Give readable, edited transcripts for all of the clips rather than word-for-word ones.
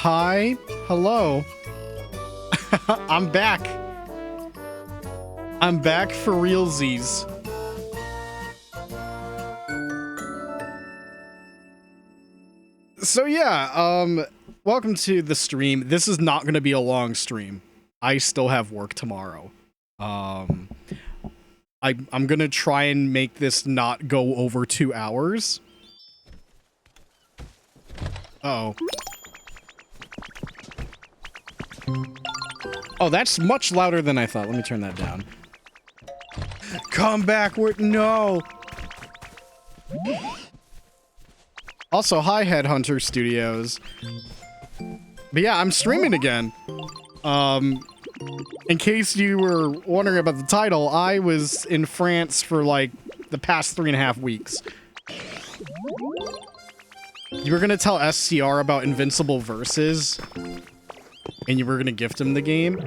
Hi. Hello. I'm back. I'm back for realsies. So yeah, welcome to the stream. This is not going to be a long stream. I still have work tomorrow. I'm going to try and make this not go over 2 hours. Uh-oh. Oh, that's much louder than I thought. Let me turn that down. Come backward. No. Also, hi, Headhunter Studios. But yeah, I'm streaming again. In case you were wondering about the title, I was in France for like the past 3.5 weeks. You were gonna tell SCR about Invincible Verses, and you were gonna gift him the game.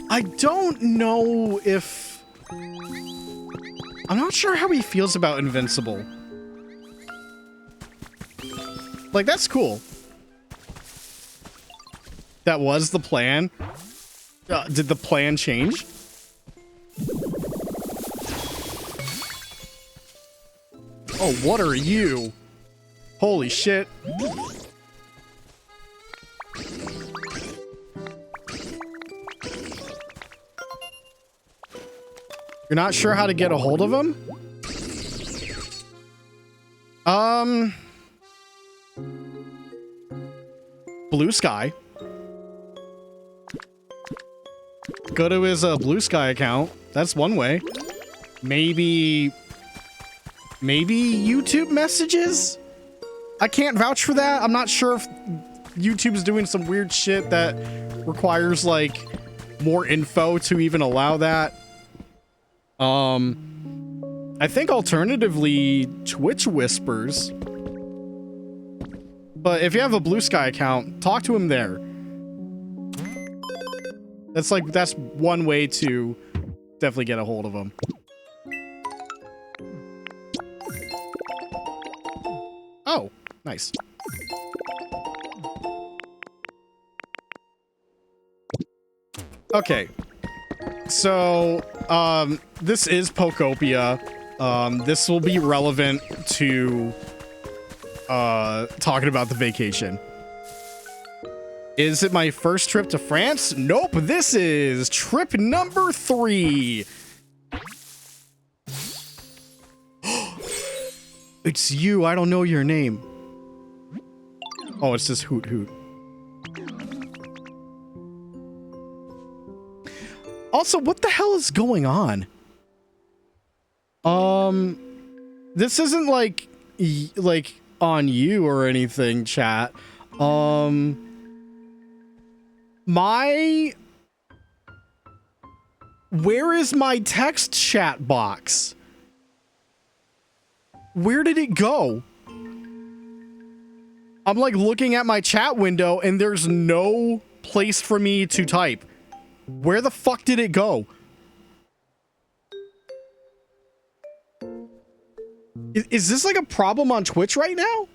I don't know if... I'm not sure how he feels about Invincible. Like, that's cool. That was the plan. Did the plan change? Oh, what are you? Holy shit. You're not sure how to get a hold of him? Blue Sky. Go to his Blue Sky account. That's one way. Maybe YouTube messages? I can't vouch for that. I'm not sure if YouTube's doing some weird shit that requires like more info to even allow that. I think alternatively Twitch whispers. But if you have a Blue Sky account, talk to him there. That's one way to definitely get a hold of him. Oh, nice. Okay. So, this is Pokopia. This will be relevant to, talking about the vacation. Is it my first trip to France? Nope, this is trip number 3. It's you, I don't know your name. Oh, it's just Hoot Hoot. Also, what the hell is going on? This isn't like on you or anything, chat. Where is my text chat box? Where did it go? I'm like looking at my chat window and there's no place for me to type. Where the fuck did it go? Is this like a problem on Twitch right now?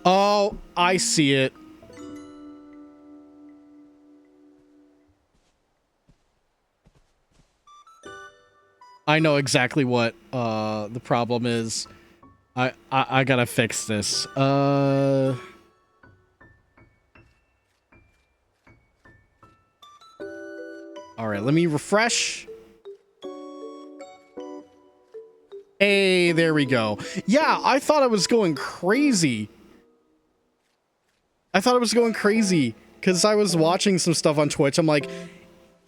Oh, I see it. I know exactly what the problem is. I gotta fix this. All right, let me refresh. Hey, there we go. Yeah, I thought I was going crazy. I thought I was going crazy because I was watching some stuff on Twitch. I'm like,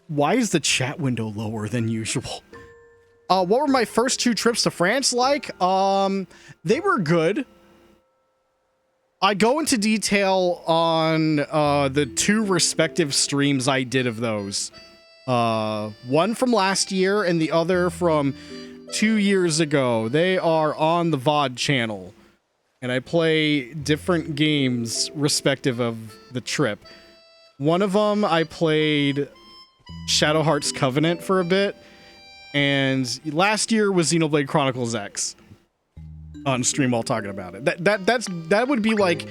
why is the chat window lower than usual? What were my first 2 trips to France like? They were good. I go into detail on the 2 respective streams I did of those. One from last year and the other from 2 years ago. They are on the VOD channel. And I play different games respective of the trip. One of them, I played Shadow Hearts Covenant for a bit. And last year was Xenoblade Chronicles X. On stream while talking about it. That would be like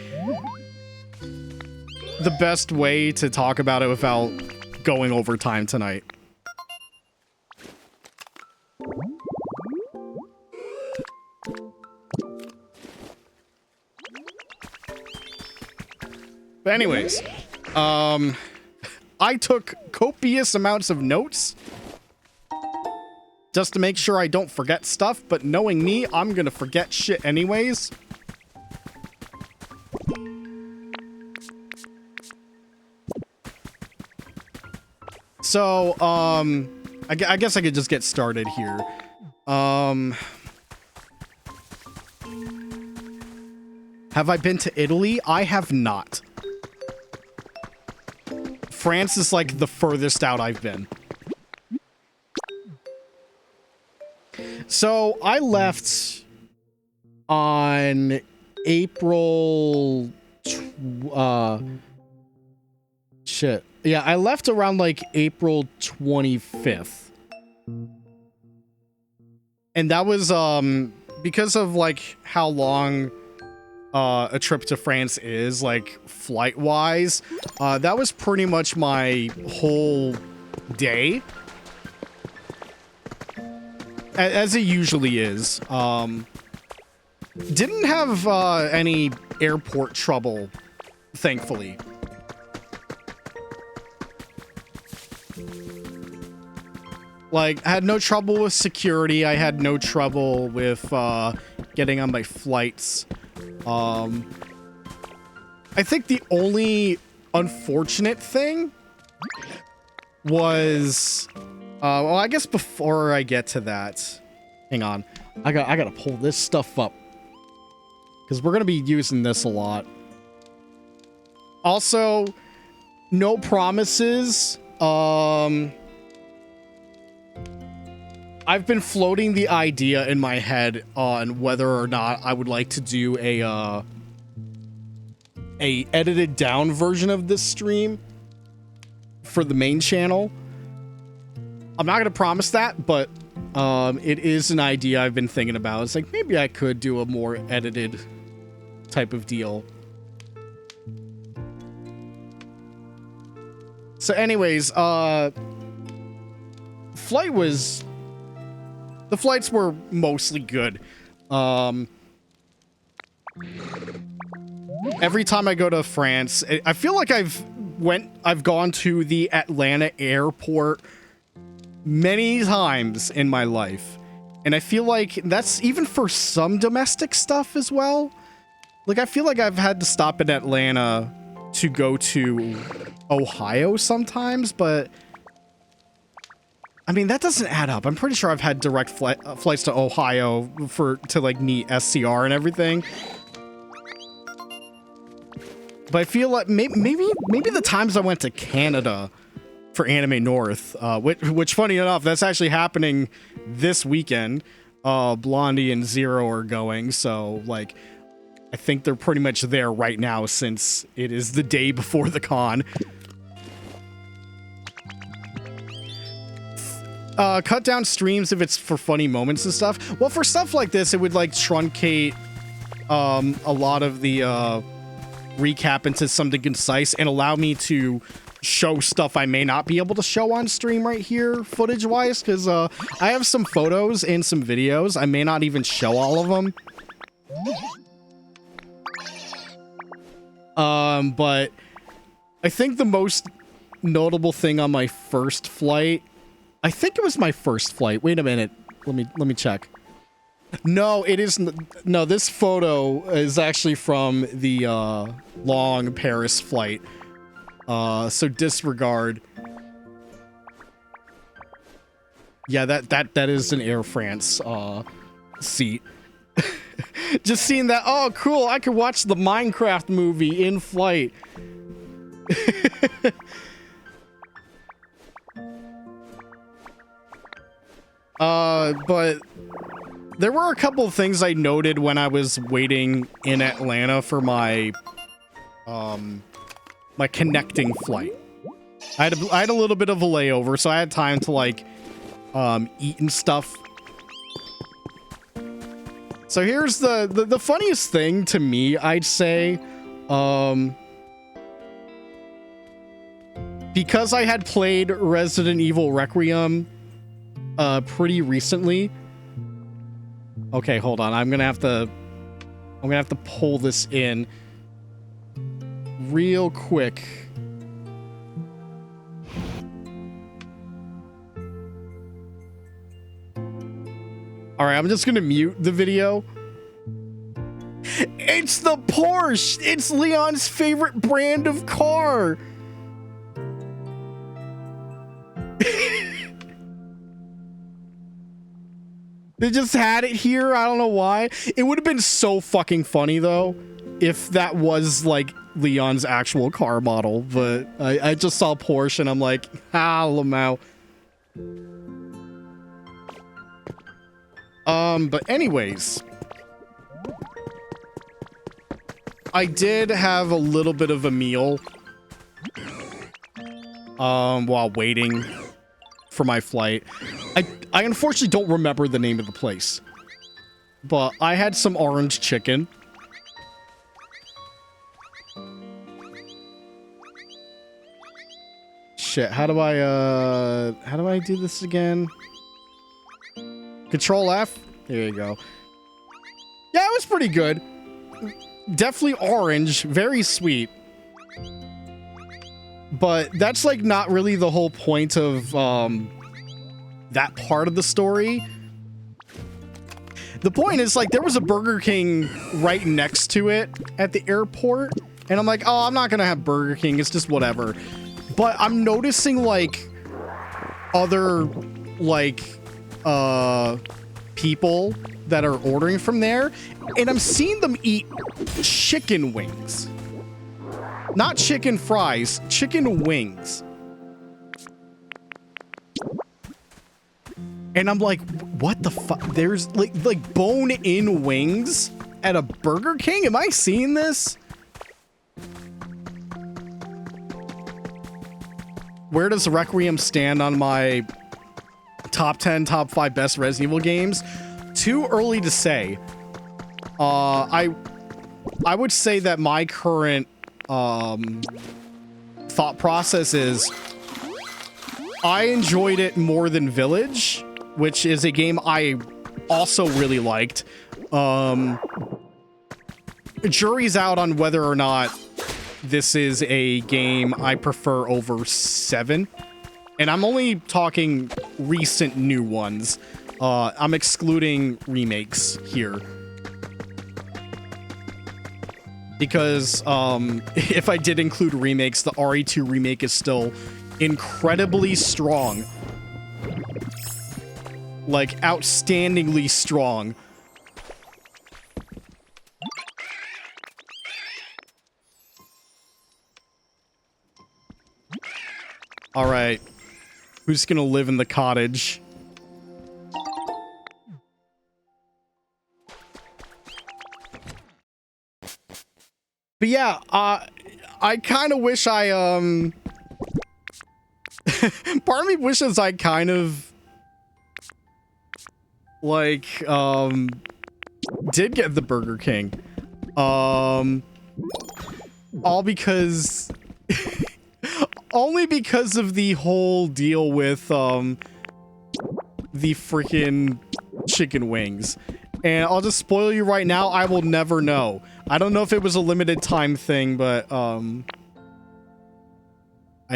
the best way to talk about it without going over time tonight. But anyways, I took copious amounts of notes just to make sure I don't forget stuff, but knowing me, I'm gonna forget shit anyways. So, I guess I could just get started here. Have I been to Italy? I have not. France is like the furthest out I've been. So I left on April, shit. Yeah, I left around like April 25th. And that was, because of like how long, a trip to France is, like flight-wise, that was pretty much my whole day. As it usually is. Didn't have any airport trouble, thankfully. Like, I had no trouble with security. I had no trouble with getting on my flights. I think the only unfortunate thing was... well, I guess before I get to that, hang on. I gotta pull this stuff up because we're gonna be using this a lot. Also, no promises. I've been floating the idea in my head on whether or not I would like to do a edited down version of this stream for the main channel. I'm not going to promise that, but it is an idea I've been thinking about. It's like, maybe I could do a more edited type of deal. So anyways, the flights were mostly good. Every time I go to France, I feel like I've gone to the Atlanta airport many times in my life, and I feel like that's even for some domestic stuff as well. Like, I feel like I've had to stop in Atlanta to go to Ohio sometimes, but I mean, that doesn't add up. I'm pretty sure I've had direct flights to Ohio to like meet SCR and everything. But I feel like maybe the times I went to Canada for Anime North, which funny enough, that's actually happening this weekend. Blondie and Zero are going, so like I think they're pretty much there right now since it is the day before the con. Cut down streams if it's for funny moments and stuff. Well, for stuff like this, it would like truncate a lot of the recap into something concise and allow me to show stuff I may not be able to show on stream right here, footage-wise, because I have some photos and some videos. I may not even show all of them. But I think the most notable thing on my first flight, I think it was my first flight. Wait a minute. Let me check. No, it isn't. No, this photo is actually from the long Paris flight. So disregard. Yeah, that is an Air France seat. Just seeing that, oh cool, I could watch the Minecraft movie in flight. But There were a couple of things I noted when I was waiting in Atlanta for my my connecting flight. I had a little bit of a layover, so I had time to like eat and stuff. So here's the funniest thing to me, I'd say, because I had played Resident Evil Requiem pretty recently. Okay, hold on. I'm gonna have to pull this in real quick. All right, I'm just gonna mute the video. It's the Porsche. It's Leon's favorite brand of car. They just had it here. I don't know why. It would have been so fucking funny, though, if that was, like, Leon's actual car model. But I just saw Porsche, and I'm like, Lamau. But anyways. I did have a little bit of a meal. While waiting for my flight. I unfortunately don't remember the name of the place, but I had some orange chicken. Shit, how do I do this again? Control F? There you go. Yeah, it was pretty good. Definitely orange, very sweet. But that's like not really the whole point of that part of the story. The point is, like, there was a Burger King right next to it at the airport, and I'm like, oh, I'm not gonna have Burger King, it's just whatever. But I'm noticing, like, other, like, people that are ordering from there, and I'm seeing them eat chicken wings. Not chicken fries, chicken wings. And I'm like, what the fuck? There's like bone-in wings at a Burger King? Am I seeing this? Where does Requiem stand on my top 10, top 5 best Resident Evil games? Too early to say. I would say that my current thought process is I enjoyed it more than Village, which is a game I also really liked. Jury's out on whether or not this is a game I prefer over 7. And I'm only talking recent new ones. I'm excluding remakes here. Because if I did include remakes, the RE2 remake is still incredibly strong. Like, outstandingly strong. Alright. Who's gonna live in the cottage? But yeah, I kind of wish I, part of me wishes I kind of, like, did get the Burger King. All because, only because of the whole deal with, the freaking chicken wings. And I'll just spoil you right now, I will never know. I don't know if it was a limited time thing, but, I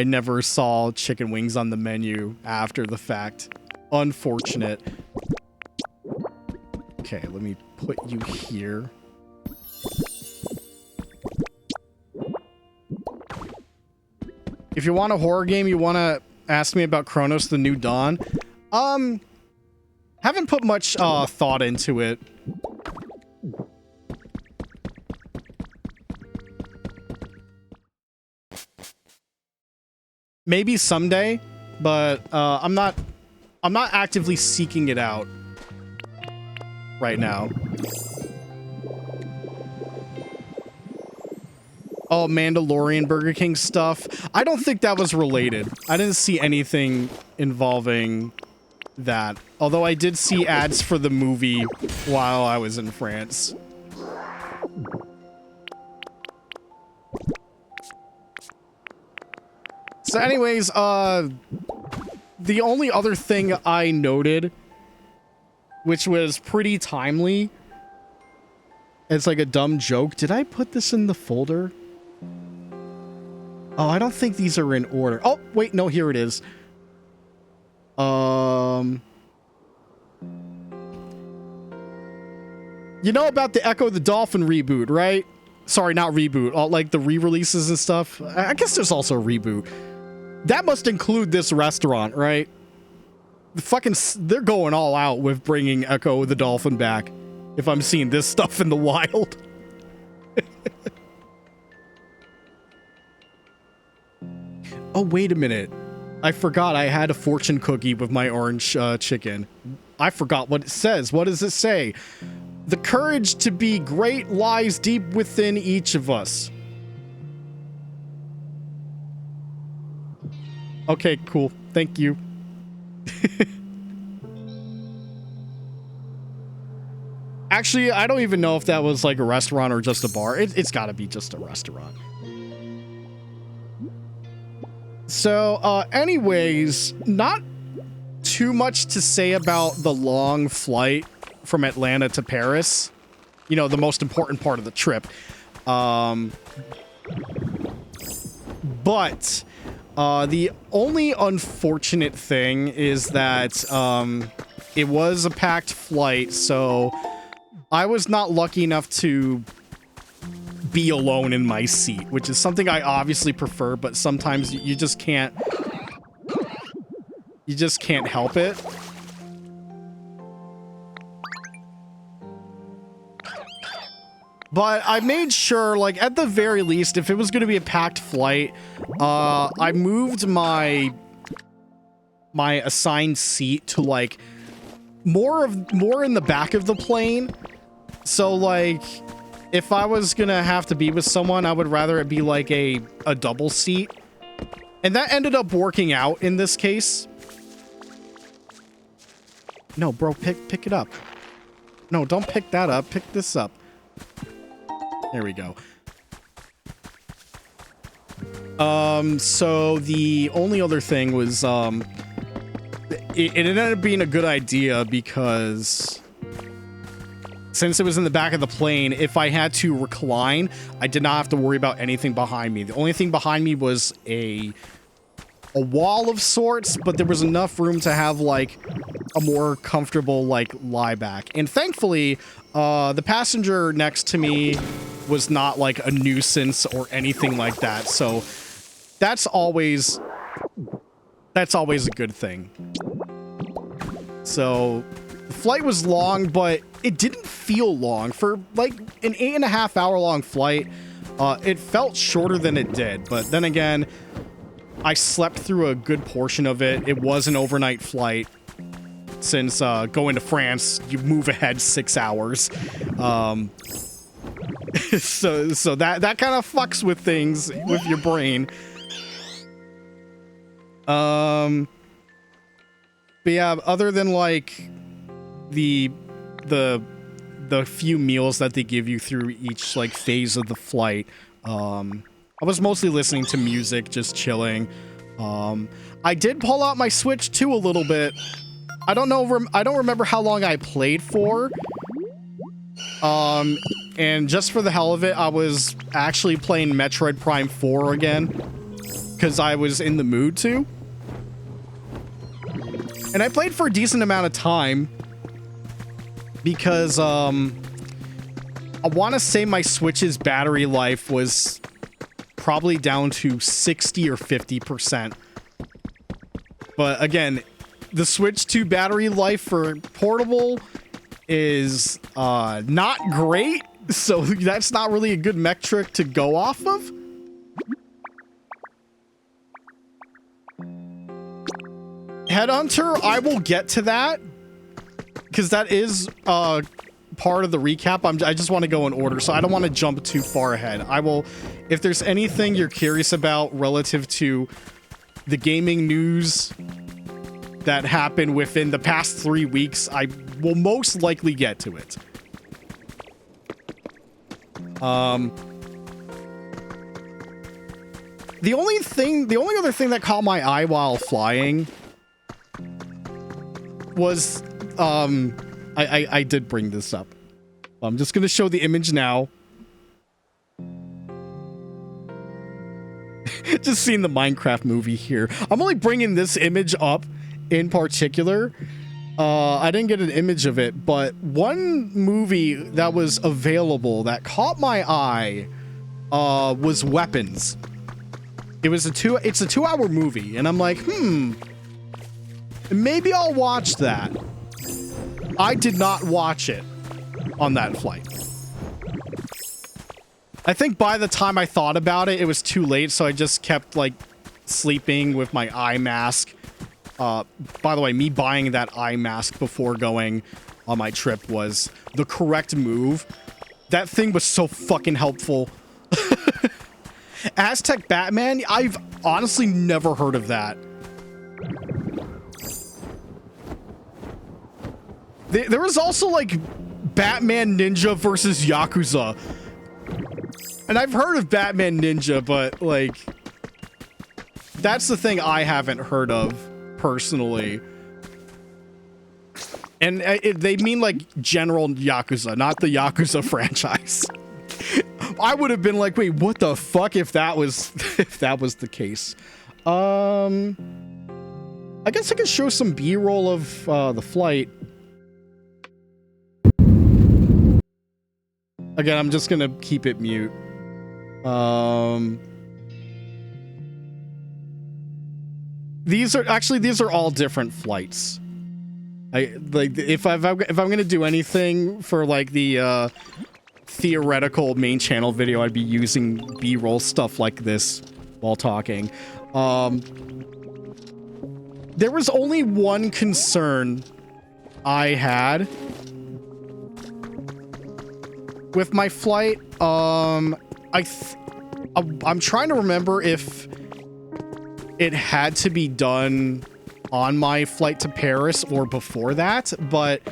never saw chicken wings on the menu after the fact. Unfortunate. Okay, let me put you here. If you want a horror game, you want to ask me about Chronos: The New Dawn. Haven't put much thought into it. Maybe someday, but I'm not actively seeking it out right now. Oh, Mandalorian Burger King stuff. I don't think that was related. I didn't see anything involving that. Although I did see ads for the movie while I was in France. So anyways, the only other thing I noted, which was pretty timely, it's like a dumb joke. Did I put this in the folder? Oh, I don't think these are in order. Oh, wait, no, here it is. You know about the Echo the Dolphin reboot, right? Sorry, not reboot. All, like the re-releases and stuff. I guess there's also a reboot. That must include this restaurant, right? They're going all out with bringing Echo the Dolphin back. If I'm seeing this stuff in the wild. Oh, wait a minute. I forgot I had a fortune cookie with my orange chicken. I forgot what it says. What does it say? The courage to be great lies deep within each of us. Okay, cool. Thank you. Actually, I don't even know if that was like a restaurant or just a bar. It's got to be just a restaurant. So, anyways, not too much to say about the long flight from Atlanta to Paris. You know, the most important part of the trip. But the only unfortunate thing is that it was a packed flight, so I was not lucky enough to be alone in my seat, which is something I obviously prefer, but sometimes you just can't help it. But I made sure, like, at the very least, if it was going to be a packed flight, I moved my assigned seat to, like, more in the back of the plane. So, like, if I was gonna have to be with someone, I would rather it be like a double seat. And that ended up working out in this case. No, bro, pick it up. No, don't pick that up. Pick this up. There we go. So the only other thing was, it ended up being a good idea because since it was in the back of the plane, if I had to recline, I did not have to worry about anything behind me. The only thing behind me was a wall of sorts, but there was enough room to have, like, a more comfortable, like, lie back. And thankfully, the passenger next to me was not, like, a nuisance or anything like that. So that's always a good thing. So the flight was long, but it didn't feel long. For like an 8.5 hour long flight, it felt shorter than it did. But then again, I slept through a good portion of it. It was an overnight flight. Since going to France, you move ahead 6 hours. So that kind of fucks with things with your brain. But yeah, other than like the few meals that they give you through each like phase of the flight, I was mostly listening to music, just chilling. I did pull out my Switch 2 a little bit. I don't remember how long I played for. And just for the hell of it, I was actually playing Metroid Prime 4 again, because I was in the mood to. And I played for a decent amount of time, because, I want to say my Switch's battery life was probably down to 60 or 50%. But again, the Switch 2 battery life for portable is not great, so that's not really a good metric to go off of. Headhunter, I will get to that, because that is part of the recap. I just want to go in order, so I don't want to jump too far ahead. I will, if there's anything you're curious about relative to the gaming news that happened within the past 3 weeks, I will most likely get to it. The only other thing that caught my eye while flying was, I did bring this up. I'm just gonna show the image now. Just seeing the Minecraft movie here. I'm only bringing this image up in particular. I didn't get an image of it, but one movie that was available that caught my eye was Weapons. It's a 2-hour movie, and I'm like, maybe I'll watch that. I did not watch it on that flight. I think by the time I thought about it, it was too late, so I just kept, like, sleeping with my eye mask. By the way, me buying that eye mask before going on my trip was the correct move. That thing was so fucking helpful. Aztec Batman? I've honestly never heard of that. There was also, like, Batman Ninja versus Yakuza. And I've heard of Batman Ninja, but, like, that's the thing I haven't heard of, personally. And they mean, like, general Yakuza, not the Yakuza franchise. I would have been like, wait, what the fuck if that was the case? I guess I could show some B-roll of the flight. Again, I'm just gonna keep it mute. These are all different flights. If I'm gonna do anything for like the theoretical main channel video, I'd be using B-roll stuff like this while talking. There was only one concern I had with my flight. I'm trying to remember if it had to be done on my flight to Paris or before that, but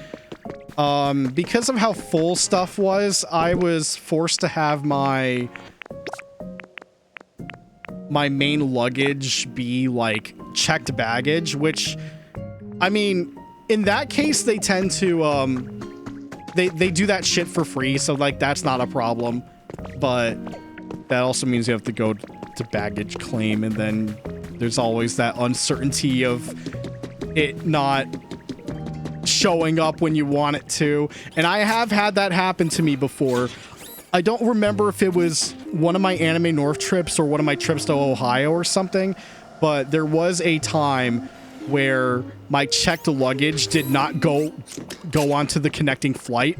because of how full stuff was, I was forced to have my main luggage be like checked baggage, which, I mean, in that case, they tend to they do that shit for free, so like that's not a problem. But that also means you have to go to baggage claim, and then there's always that uncertainty of it not showing up when you want it to. And I have had that happen to me before. I don't remember if it was one of my Anime North trips or one of my trips to Ohio or something, but there was a time where my checked luggage did not go onto the connecting flight.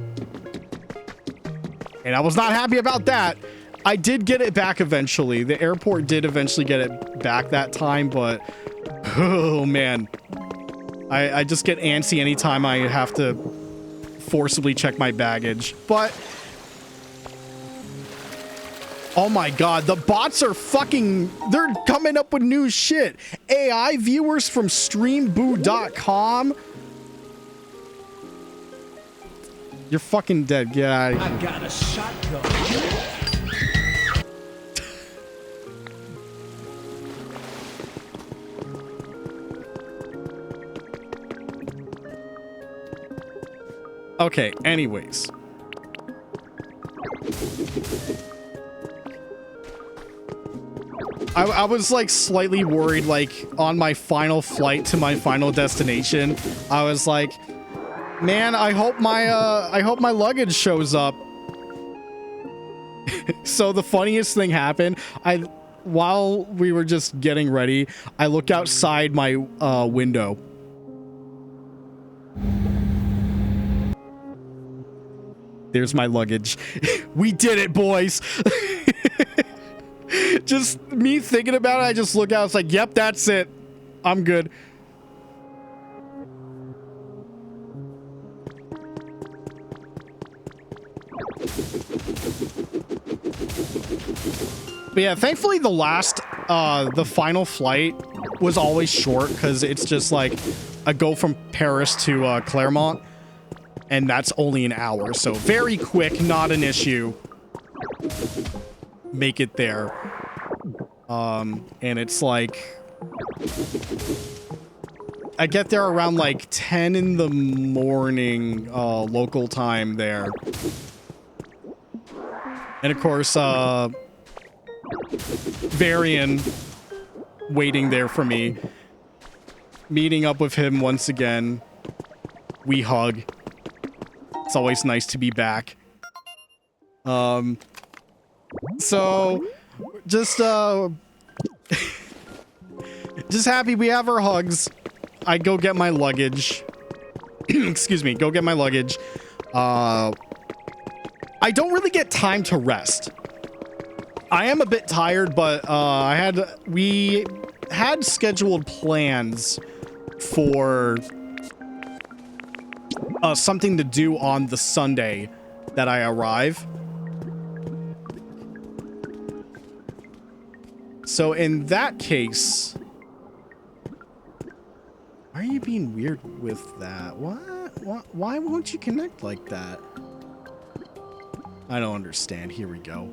And I was not happy about that. I did get it back eventually. The airport did eventually get it back that time, but oh man. I just get antsy anytime I have to forcibly check my baggage. But oh my god, the bots are fucking, they're coming up with new shit. AI viewers from streamboo.com. You're fucking dead. Get out of here. I got a shotgun. Okay, anyways. I was like slightly worried, like on my final flight to my final destination. I was like, man, I hope my luggage shows up. So the funniest thing happened. While we were just getting ready, I looked outside my window. There's my luggage. We did it, boys. Just me thinking about it, I just look out. It's like, yep, that's it. I'm good. But yeah, thankfully the final flight was always short because it's just like a go from Paris to Claremont, and that's only an hour. So very quick, not an issue. Make it there. And it's like, I get there around like 10 in the morning, local time there. And of course, Varian waiting there for me. Meeting up with him once again. We hug. It's always nice to be back. So just just happy we have our hugs. I go get my luggage. Excuse me, go get my luggage. I don't really get time to rest. I am a bit tired, but we had scheduled plans for something to do on the Sunday that I arrive. So in that case, why are you being weird with that? What? Why won't you connect like that? I don't understand. Here we go.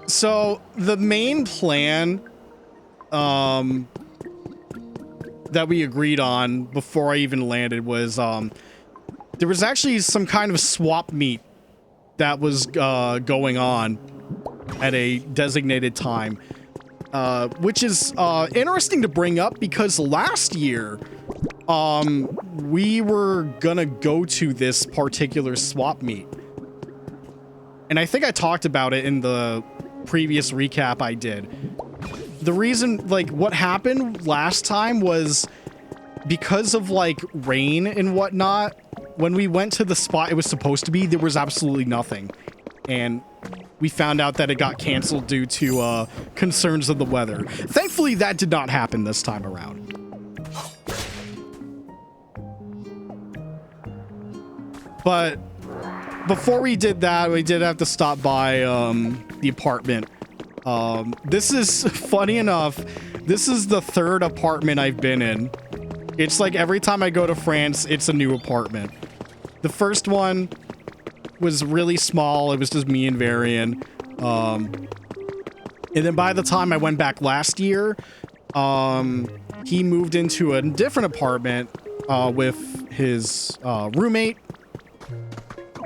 So the main plan that we agreed on before I even landed was there was actually some kind of swap meet that was going on at a designated time, which is interesting to bring up because last year we were gonna go to this particular swap meet, and I think I talked about it in the previous recap I did. The reason, like, what happened last time was because of, like, rain and whatnot. When we went to the spot it was supposed to be, there was absolutely nothing. And we found out that it got canceled due to concerns of the weather. Thankfully, that did not happen this time around. But before we did that, we did have to stop by the apartment. This is, funny enough, this is the third apartment I've been in. It's like every time I go to France, it's a new apartment. The first one was really small. It was just me and Varian. And then by the time I went back last year, he moved into a different apartment with his roommate.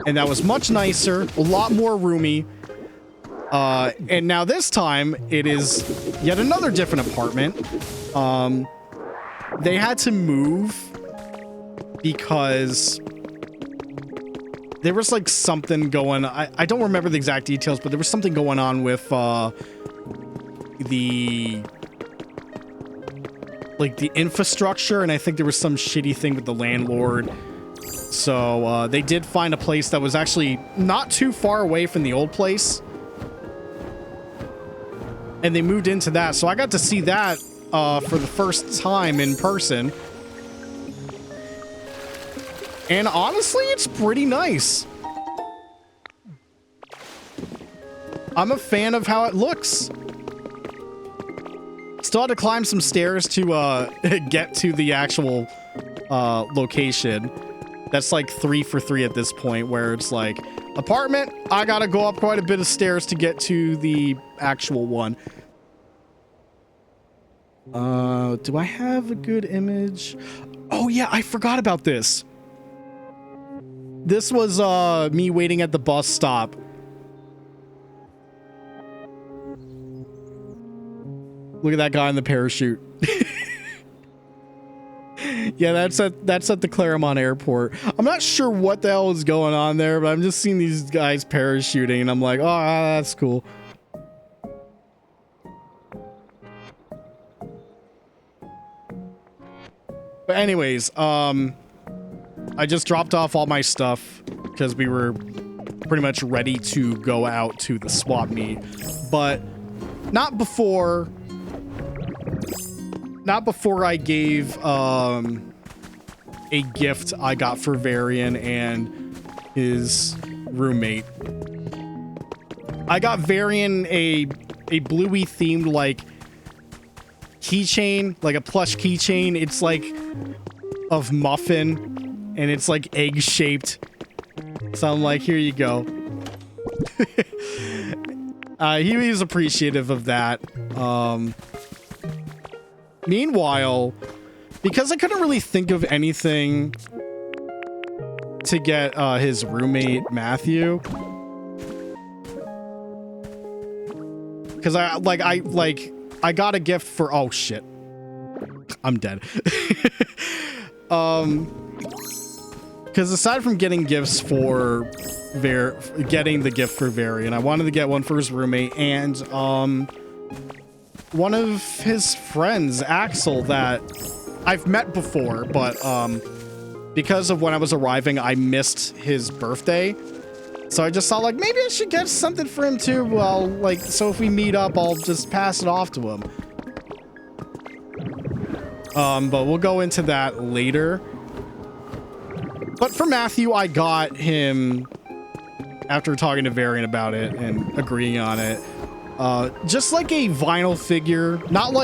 And that was much nicer, a lot more roomy. And now this time, it is yet another different apartment. They had to move because there was like something going on. I don't remember the exact details, but there was something going on with the infrastructure, and I think there was some shitty thing with the landlord. So they did find a place that was actually not too far away from the old place. And they moved into that. So I got to see that for the first time in person. And honestly, it's pretty nice. I'm a fan of how it looks. Still had to climb some stairs to get to the actual location. That's like 3 for 3 at this point, where it's like, apartment, I gotta go up quite a bit of stairs to get to the actual one. Do I have a good image? Oh yeah, I forgot about this. This was me waiting at the bus stop. Look at that guy in the parachute. Yeah, that's at the Claremont airport. I'm not sure what the hell is going on there, but I'm just seeing these guys parachuting, and I'm like, oh, that's cool. But anyways, I just dropped off all my stuff because we were pretty much ready to go out to the swap meet, but not before I gave a gift I got for Varian and his roommate. I got Varian a bluey themed like keychain, like a plush keychain. It's like of muffin and it's like egg shaped. So I'm like, here you go. He was appreciative of that. Meanwhile, because I couldn't really think of anything to get his roommate Matthew, because I got a gift for, oh shit, I'm dead. Because aside from getting gifts for getting the gift for Varian, I wanted to get one for his roommate and one of his friends, Axel, that I've met before, but because of when I was arriving, I missed his birthday. So I just thought, like, maybe I should get something for him too. Well, like, so if we meet up, I'll just pass it off to him. But we'll go into that later. But for Matthew, I got him, after talking to Varian about it and agreeing on it, just like a vinyl figure, not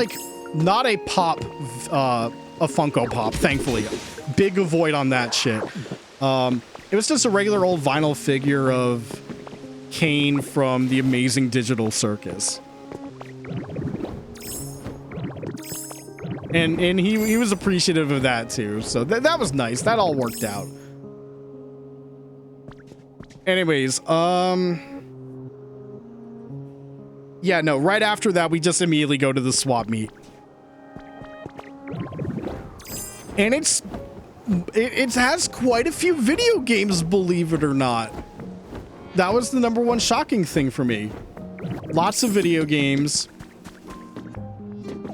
a pop, a Funko Pop, thankfully. Big avoid on that shit. It was just a regular old vinyl figure of Kane from the Amazing Digital Circus. And he was appreciative of that too, so that was nice. That all worked out. Anyways, yeah, no, right after that, we just immediately go to the swap meet. And it has quite a few video games, believe it or not. That was the #1 shocking thing for me. Lots of video games.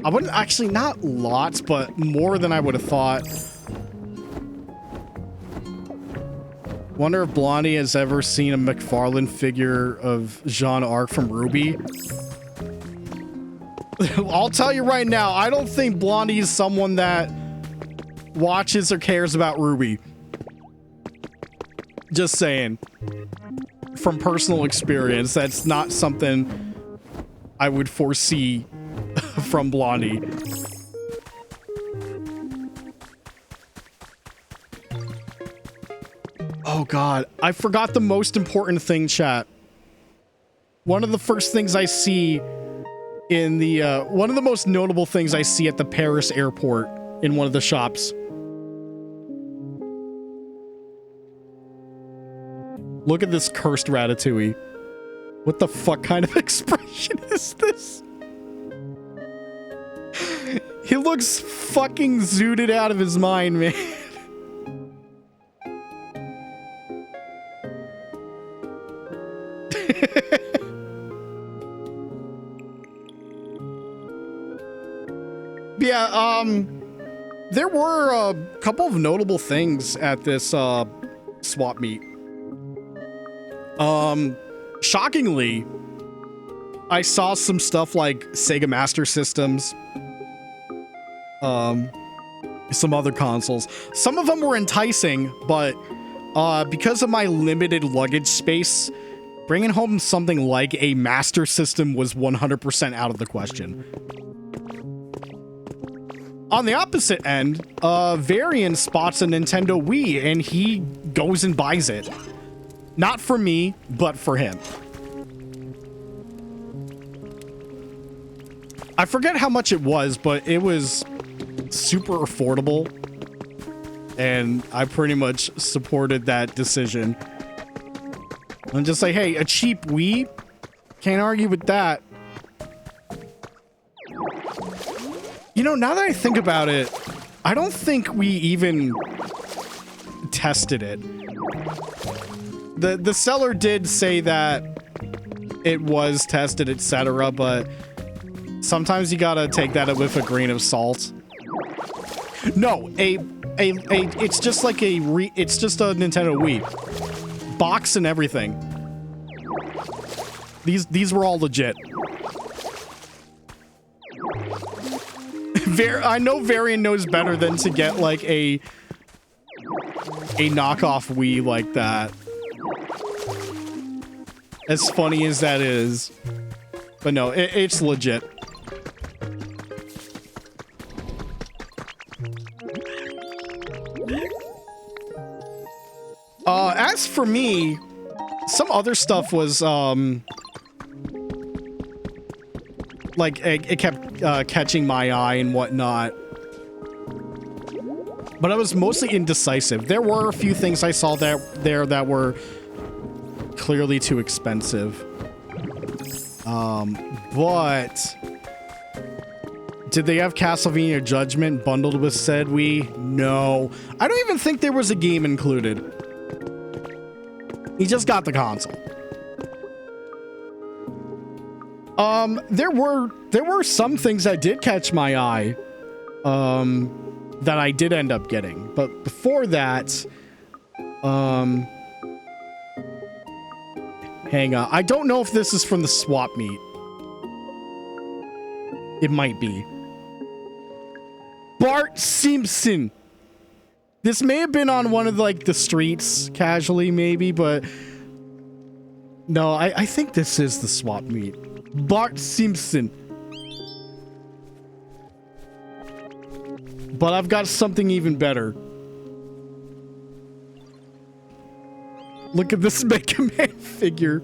I wouldn't actually, not lots, but more than I would have thought. Wonder if Blondie has ever seen a McFarlane figure of Jean Arc from Ruby. I'll tell you right now, I don't think Blondie is someone that watches or cares about Ruby. Just saying. From personal experience, that's not something I would foresee from Blondie. Oh god, I forgot the most important thing, chat. One of the first things I see in the, one of the most notable things I see at the Paris airport in one of the shops. Look at this cursed Ratatouille. What the fuck kind of expression is this? He looks fucking zooted out of his mind, man. Yeah, there were a couple of notable things at this swap meet. Shockingly, I saw some stuff like Sega Master Systems, some other consoles. Some of them were enticing, but because of my limited luggage space, bringing home something like a Master System was 100% out of the question. On the opposite end, Varian spots a Nintendo Wii and he goes and buys it. Not for me, but for him. I forget how much it was, but it was super affordable. And I pretty much supported that decision. I'm just like, hey, a cheap Wii? Can't argue with that. You know, now that I think about it, I don't think we even tested it. The seller did say that it was tested, etc., but sometimes you gotta take that with a grain of salt. No, it's just like it's just a Nintendo Wii. Box and everything. These were all legit. I know Varian knows better than to get like a a knockoff Wii like that. As funny as that is. But no, it's legit. As for me, some other stuff was, like, it kept catching my eye and whatnot. But I was mostly indecisive. There were a few things I saw there that were clearly too expensive. But did they have Castlevania Judgment bundled with said Wii? No. I don't even think there was a game included. He just got the console. There were some things that did catch my eye, that I did end up getting. But before that, hang on. I don't know if this is from the swap meet. It might be. Bart Simpson. This may have been on one of like the streets casually maybe, but no, I think this is the swap meet. Bart Simpson. But I've got something even better. Look at this Mega Man figure.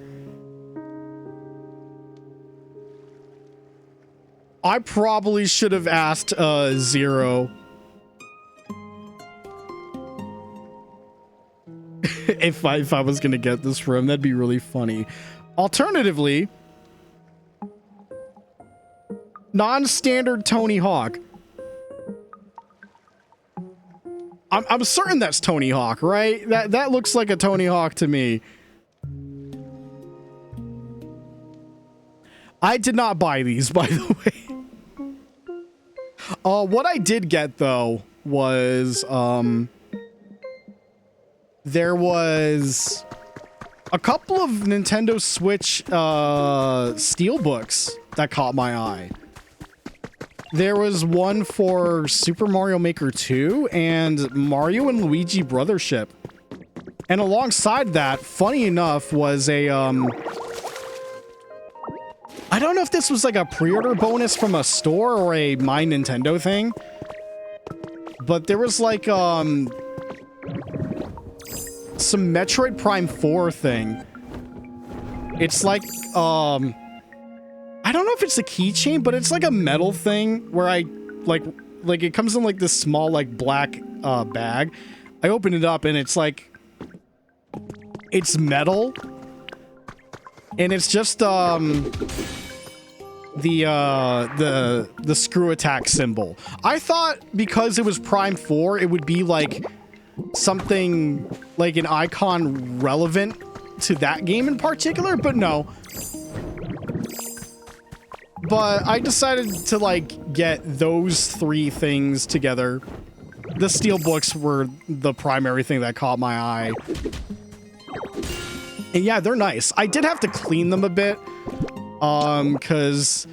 I probably should have asked Zero if I was gonna get this for him. That'd be really funny. Alternatively, non-standard Tony Hawk. I'm certain that's Tony Hawk, right? That looks like a Tony Hawk to me. I did not buy these, by the way. What I did get, though, was, there was a couple of Nintendo Switch, steelbooks that caught my eye. There was one for Super Mario Maker 2 and Mario and Luigi Brothership. And alongside that, funny enough, was a, I don't know if this was like a pre-order bonus from a store or a My Nintendo thing. But there was like, some Metroid Prime 4 thing. It's like, I don't know if it's a keychain, but it's like a metal thing where I, like it comes in like this small, like, black, bag. I open it up and it's like, it's metal. And it's just, the screw attack symbol. I thought because it was Prime 4, it would be like something, like an icon relevant to that game in particular, but no. But I decided to, like, get those three things together. The steelbooks were the primary thing that caught my eye. And yeah, they're nice. I did have to clean them a bit. Because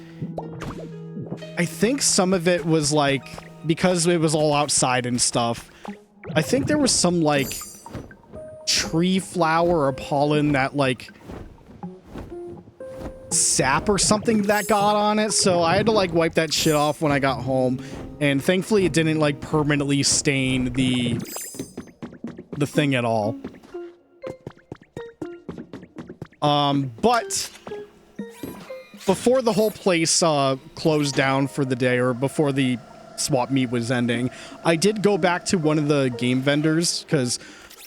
I think some of it was, like, because it was all outside and stuff, I think there was some, like, tree flower or pollen that, like, sap or something that got on it, so I had to like wipe that shit off when I got home, and thankfully it didn't like permanently stain the thing at all. But before the whole place closed down for the day, or before the swap meet was ending, I did go back to one of the game vendors because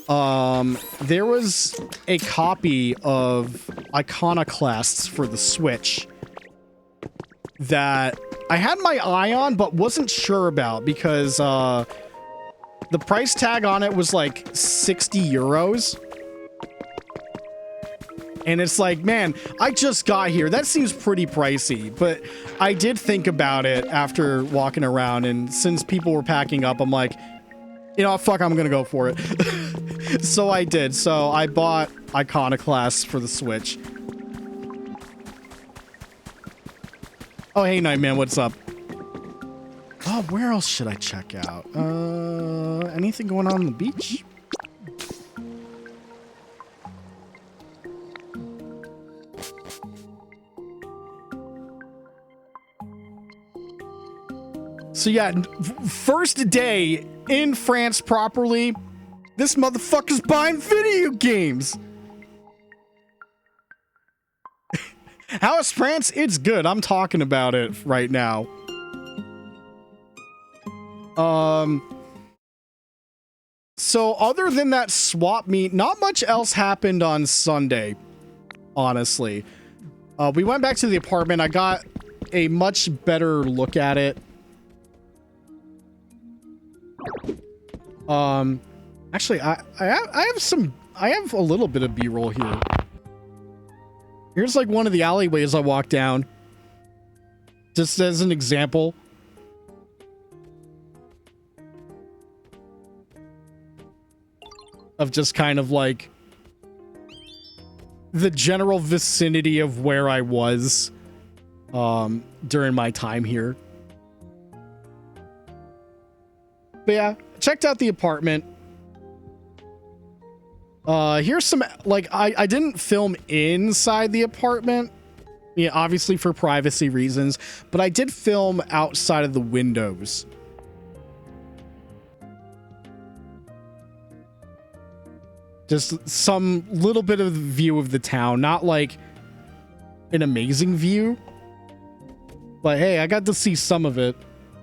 there was a copy of Iconoclasts for the Switch that I had my eye on, but wasn't sure about because, the price tag on it was like 60 euros. And it's like, man, I just got here. That seems pretty pricey, but I did think about it after walking around, and since people were packing up, I'm like, you know, fuck, I'm gonna go for it. So I did. So I bought Iconoclasts for the Switch. Oh, hey, Nightman, what's up? Oh, where else should I check out? Anything going on the beach? So yeah, first day in France properly, this motherfucker's buying video games. How is France? It's good. I'm talking about it right now. So other than that swap meet, not much else happened on Sunday, honestly. We went back to the apartment. I got a much better look at it. Actually, I have a little bit of B-roll here. Here's like one of the alleyways I walked down. Just as an example. Of just kind of like the general vicinity of where I was during my time here. But yeah, checked out the apartment. Here's some, like, I didn't film inside the apartment. Yeah, obviously for privacy reasons, but I did film outside of the windows. Just some little bit of view of the town, not like an amazing view, but hey, I got to see some of it.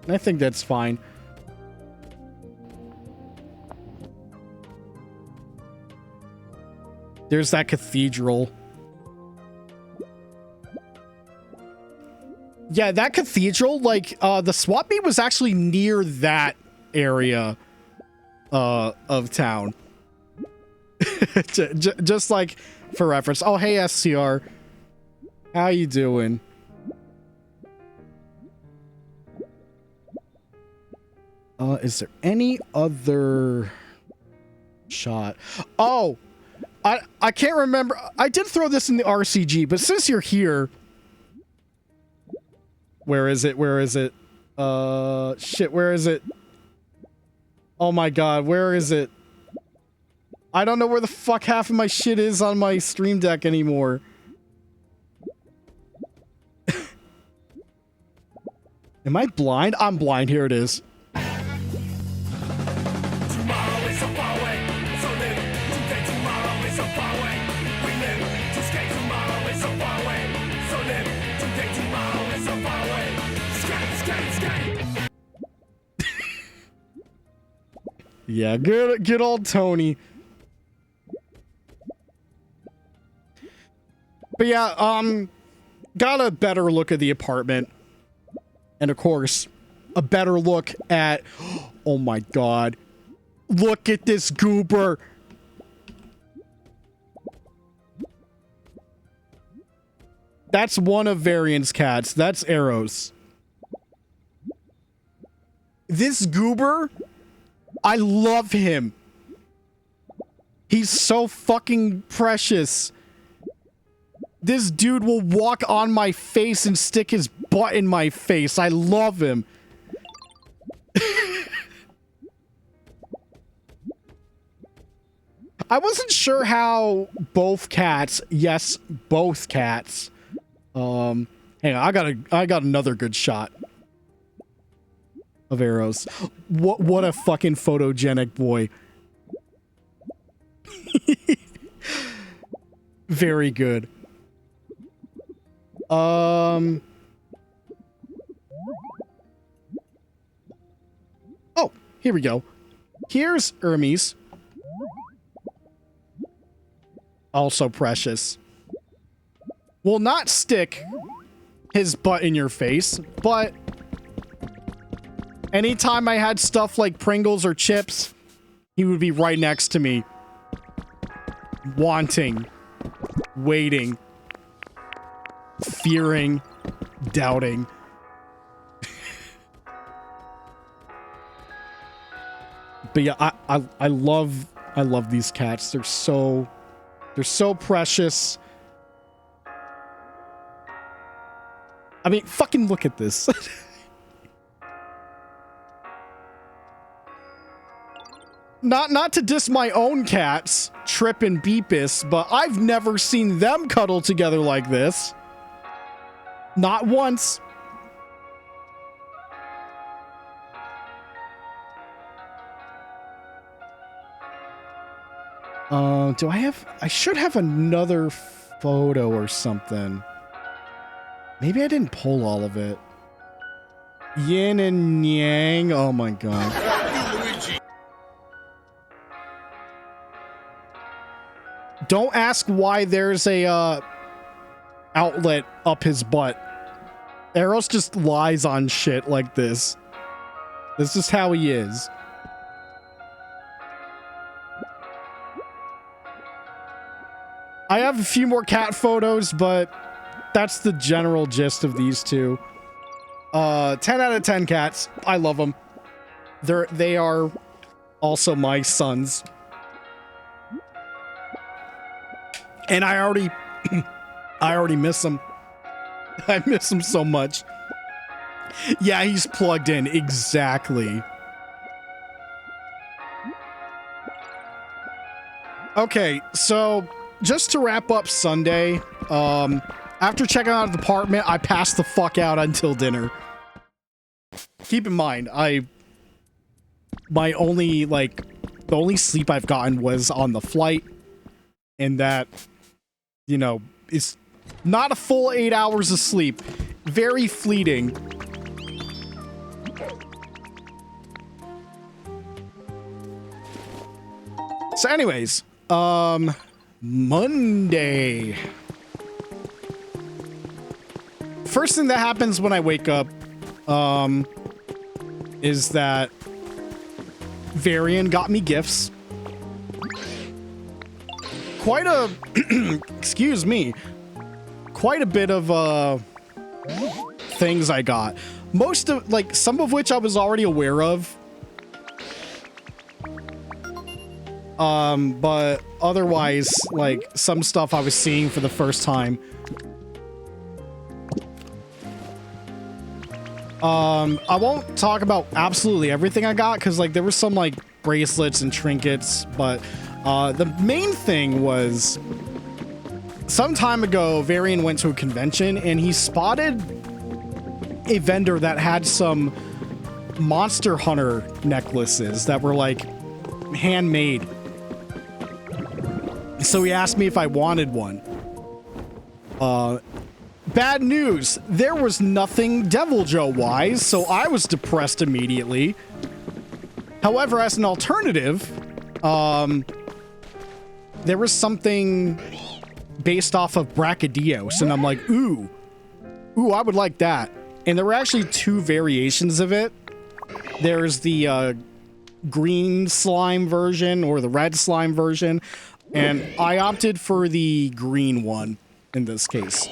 I think that's fine. There's that cathedral. Yeah, that cathedral, like, the swap meet was actually near that area of town. Just like for reference. Oh, hey, SCR. How you doing? Is there any other shot? Oh, I can't remember. I did throw this in the RCG, but since you're here, where is it? Where is it? Shit, where is it? Oh my god, where is it? I don't know where the fuck half of my shit is on my stream deck anymore. Am I blind? I'm blind. Here it is. Yeah, good old Tony. But yeah, got a better look at the apartment. And of course, a better look at, oh my god, look at this goober. That's one of Varian's cats. That's Arrow's. This goober, I love him. He's so fucking precious. This dude will walk on my face and stick his butt in my face. I love him. I wasn't sure how both cats, yes, both cats. Hang on, I got another good shot of Arrows. What a fucking photogenic boy. Very good. Oh, here we go. Here's Hermes. Also precious. Will not stick his butt in your face, but anytime I had stuff like Pringles or chips, he would be right next to me. Wanting. Waiting. Fearing. Doubting. But yeah, I love these cats. They're so precious. I mean, fucking look at this. Not to diss my own cats, Trip and Beepus, but I've never seen them cuddle together like this. Not once. Do I have... I should have another photo or something. Maybe I didn't pull all of it. Yin and yang. Oh my god. Don't ask why there's a outlet up his butt. Eros just lies on shit like this. This is how he is. I have a few more cat photos, but that's the general gist of these two. 10 out of 10 cats. I love them. They are also my sons. And I already miss him. I miss him so much. Yeah, he's plugged in. Exactly. Okay, so just to wrap up Sunday, after checking out the apartment, I passed the fuck out until dinner. Keep in mind, the only sleep I've gotten was on the flight, and that, you know, is not a full 8 hours of sleep. Very fleeting. So anyways, Monday. First thing that happens when I wake up, is that Varian got me gifts. Quite a, excuse me, quite a bit of, things I got. Most of, like, some of which I was already aware of. But otherwise, like, some stuff I was seeing for the first time. I won't talk about absolutely everything I got, because, like, there were some, like, bracelets and trinkets, but, the main thing was, some time ago, Varian went to a convention, and he spotted a vendor that had some Monster Hunter necklaces that were, like, handmade. So he asked me if I wanted one. Bad news, there was nothing Devil Joe-wise, so I was depressed immediately. However, as an alternative, there was something based off of Brachydios, and I'm like, ooh, I would like that. And there were actually two variations of it. There's the green slime version or the red slime version, and I opted for the green one in this case.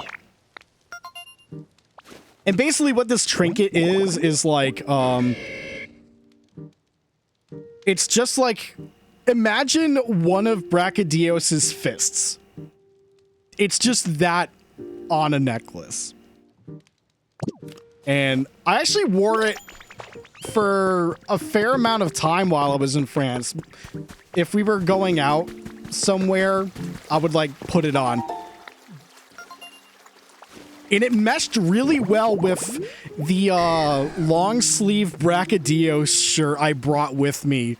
And basically what this trinket is like, it's just like, imagine one of Brachydios' fists. It's just that on a necklace. And I actually wore it for a fair amount of time while I was in France. If we were going out somewhere, I would, like, put it on. And it meshed really well with the long sleeve Brachydios shirt I brought with me.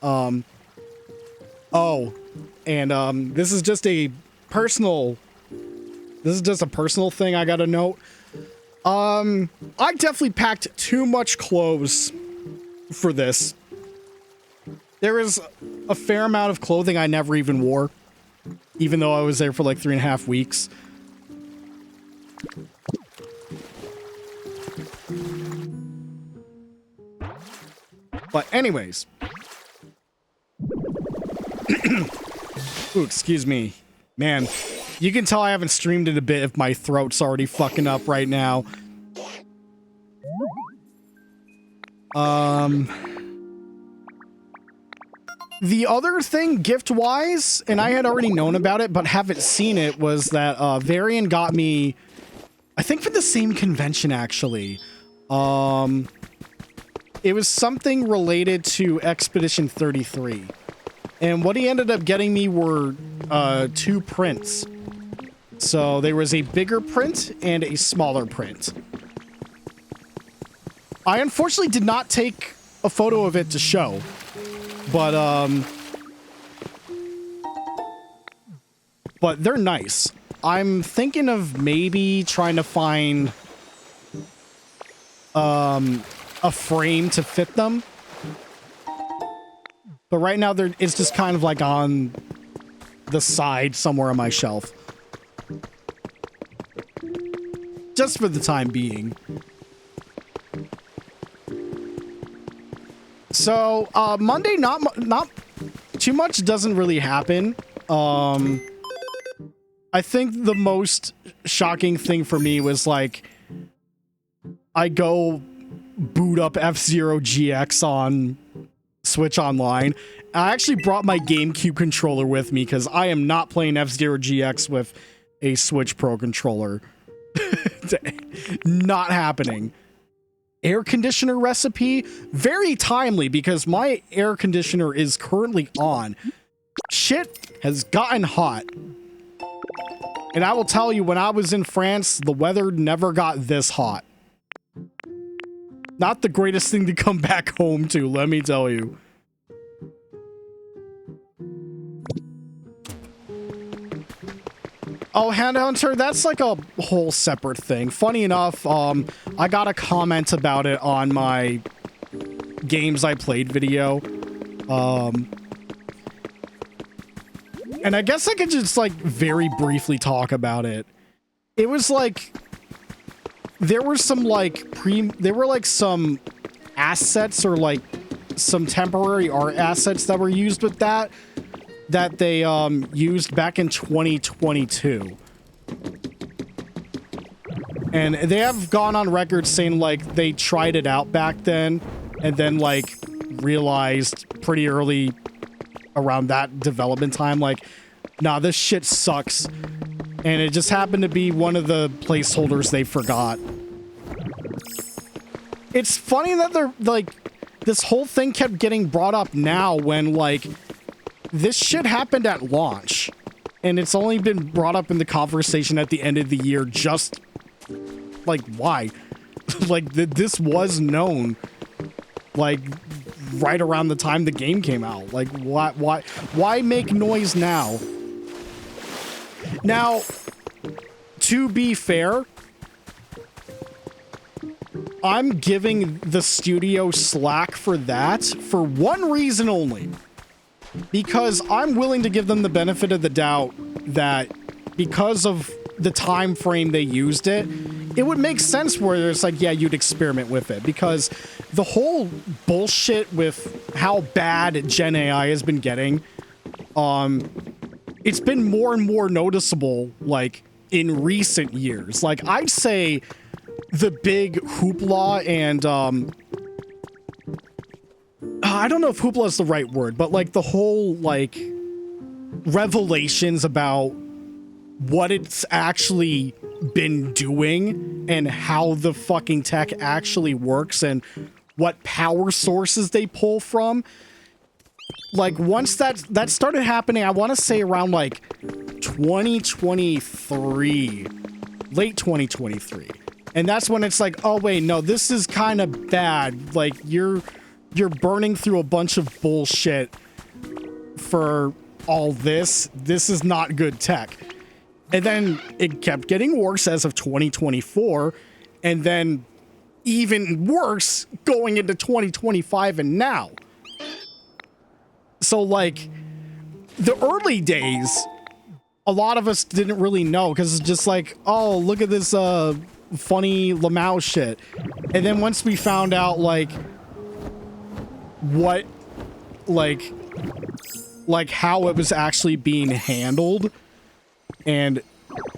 Oh, and this is just a personal thing I gotta note. I definitely packed too much clothes for this. There is a fair amount of clothing I never even wore, even though I was there for like 3.5 weeks. But anyways. Ooh, excuse me. Man, you can tell I haven't streamed in a bit if my throat's already fucking up right now. The other thing, gift-wise, and I had already known about it, but haven't seen it, was that Varian got me, I think for the same convention, actually. It was something related to Expedition 33. And what he ended up getting me were 2 prints. So there was a bigger print and a smaller print. I unfortunately did not take a photo of it to show. But but they're nice. I'm thinking of maybe trying to find a frame to fit them. But right now it's just kind of like on the side somewhere on my shelf. Just for the time being. So, Monday, not too much doesn't really happen. I think the most shocking thing for me was like, I go boot up F-Zero GX on Switch Online. I actually brought my GameCube controller with me because I am not playing F-Zero GX with a Switch Pro controller. Not happening. Air conditioner recipe, very timely because my air conditioner is currently on. Shit has gotten hot. And I will tell you, when I was in France, the weather never got this hot. Not the greatest thing to come back home to, let me tell you. Oh, Hand Hunter, that's like a whole separate thing. Funny enough, I got a comment about it on my games I played video. And I guess I could just like very briefly talk about it. It was like, there were some like some assets or like some temporary art assets that were used with that they used back in 2022. And they have gone on record saying like they tried it out back then and then like realized pretty early around that development time like, nah, this shit sucks. And it just happened to be one of the placeholders they forgot. It's funny that they're like, this whole thing kept getting brought up now when like, this shit happened at launch, and it's only been brought up in the conversation at the end of the year. Just like, why? Like, this was known, like, right around the time the game came out. Like, why make noise now? Now, to be fair, I'm giving the studio slack for that for one reason only. Because I'm willing to give them the benefit of the doubt that because of the time frame they used it, it would make sense where it's like, yeah, you'd experiment with it. Because the whole bullshit with how bad Gen AI has been getting, it's been more and more noticeable, like, in recent years. Like, I'd say the big hoopla and, I don't know if hoopla is the right word, but like the whole like revelations about what it's actually been doing and how the fucking tech actually works and what power sources they pull from. Like once that started happening, I want to say around like 2023, late 2023. And that's when it's like, oh wait, no, this is kind of bad. Like you're burning through a bunch of bullshit for all this. This is not good tech. And then it kept getting worse as of 2024. And then even worse going into 2025 and now. So like the early days, a lot of us didn't really know because it's just like, oh, look at this funny Lamau shit. And then once we found out like what like how it was actually being handled and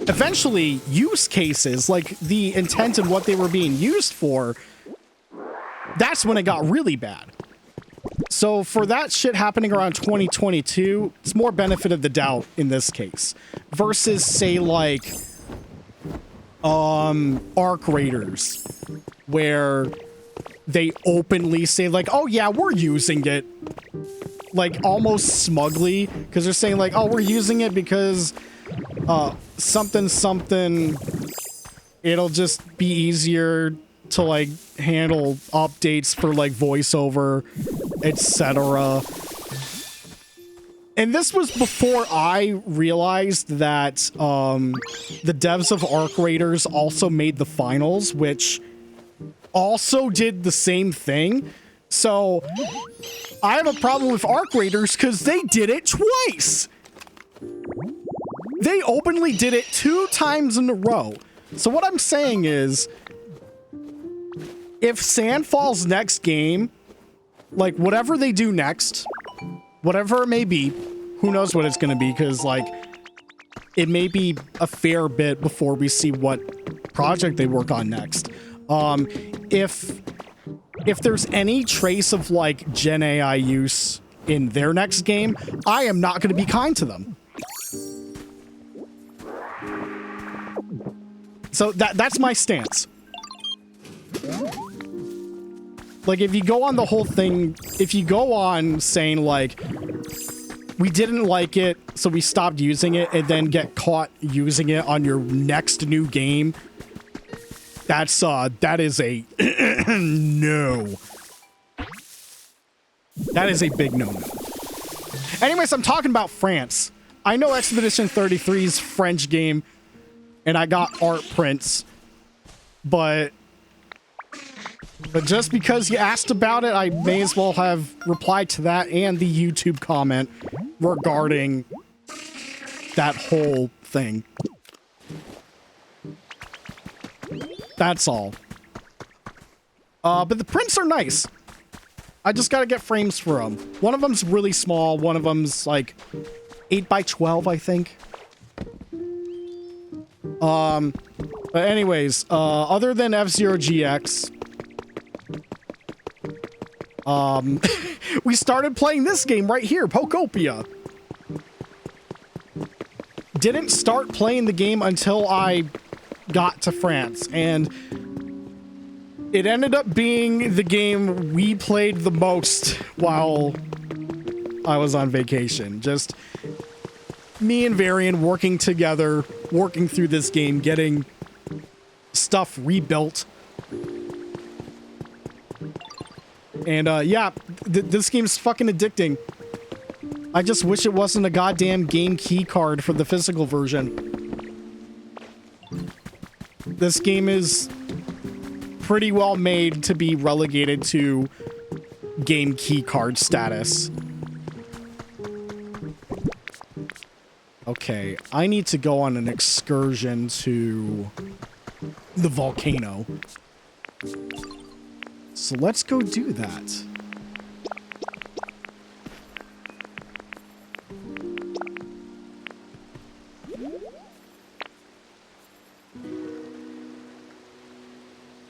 eventually use cases, like the intent and what they were being used for, that's when it got really bad. So for that shit happening around 2022, it's more benefit of the doubt in this case versus say like Arc Raiders, where they openly say like, oh yeah, we're using it, like almost smugly, because they're saying like, oh, we're using it because something, it'll just be easier to like handle updates for like voiceover, etc. And this was before I realized that the devs of Arc Raiders also made the finals, which also did the same thing. So I have a problem with Arc Raiders because they did it twice. They openly did it 2 times in a row. So what I'm saying is, if Sandfall's next game, like whatever they do next, whatever it may be, who knows what it's going to be, because like it may be a fair bit before we see what project they work on next. If there's any trace of like Gen AI use in their next game, I am not going to be kind to them. So that's my stance. Like, if you go on the whole thing, if you go on saying, like, we didn't like it, so we stopped using it, and then get caught using it on your next new game, that is a no. That is a big no-no. Anyways, I'm talking about France. I know Expedition 33's French game, and I got art prints, but just because you asked about it, I may as well have replied to that and the YouTube comment regarding that whole thing. That's all. But the prints are nice. I just gotta get frames for them. One of them's really small. One of them's like 8 by 12, I think. But anyways, other than F-Zero GX, we started playing this game right here, Pokopia. Didn't start playing the game until I got to France, and it ended up being the game we played the most while I was on vacation. Just me and Varian working together, working through this game, getting stuff rebuilt. And yeah, this game's fucking addicting. I just wish it wasn't a goddamn game key card for the physical version. This game is pretty well made to be relegated to game key card status. Okay, I need to go on an excursion to the volcano. So let's go do that.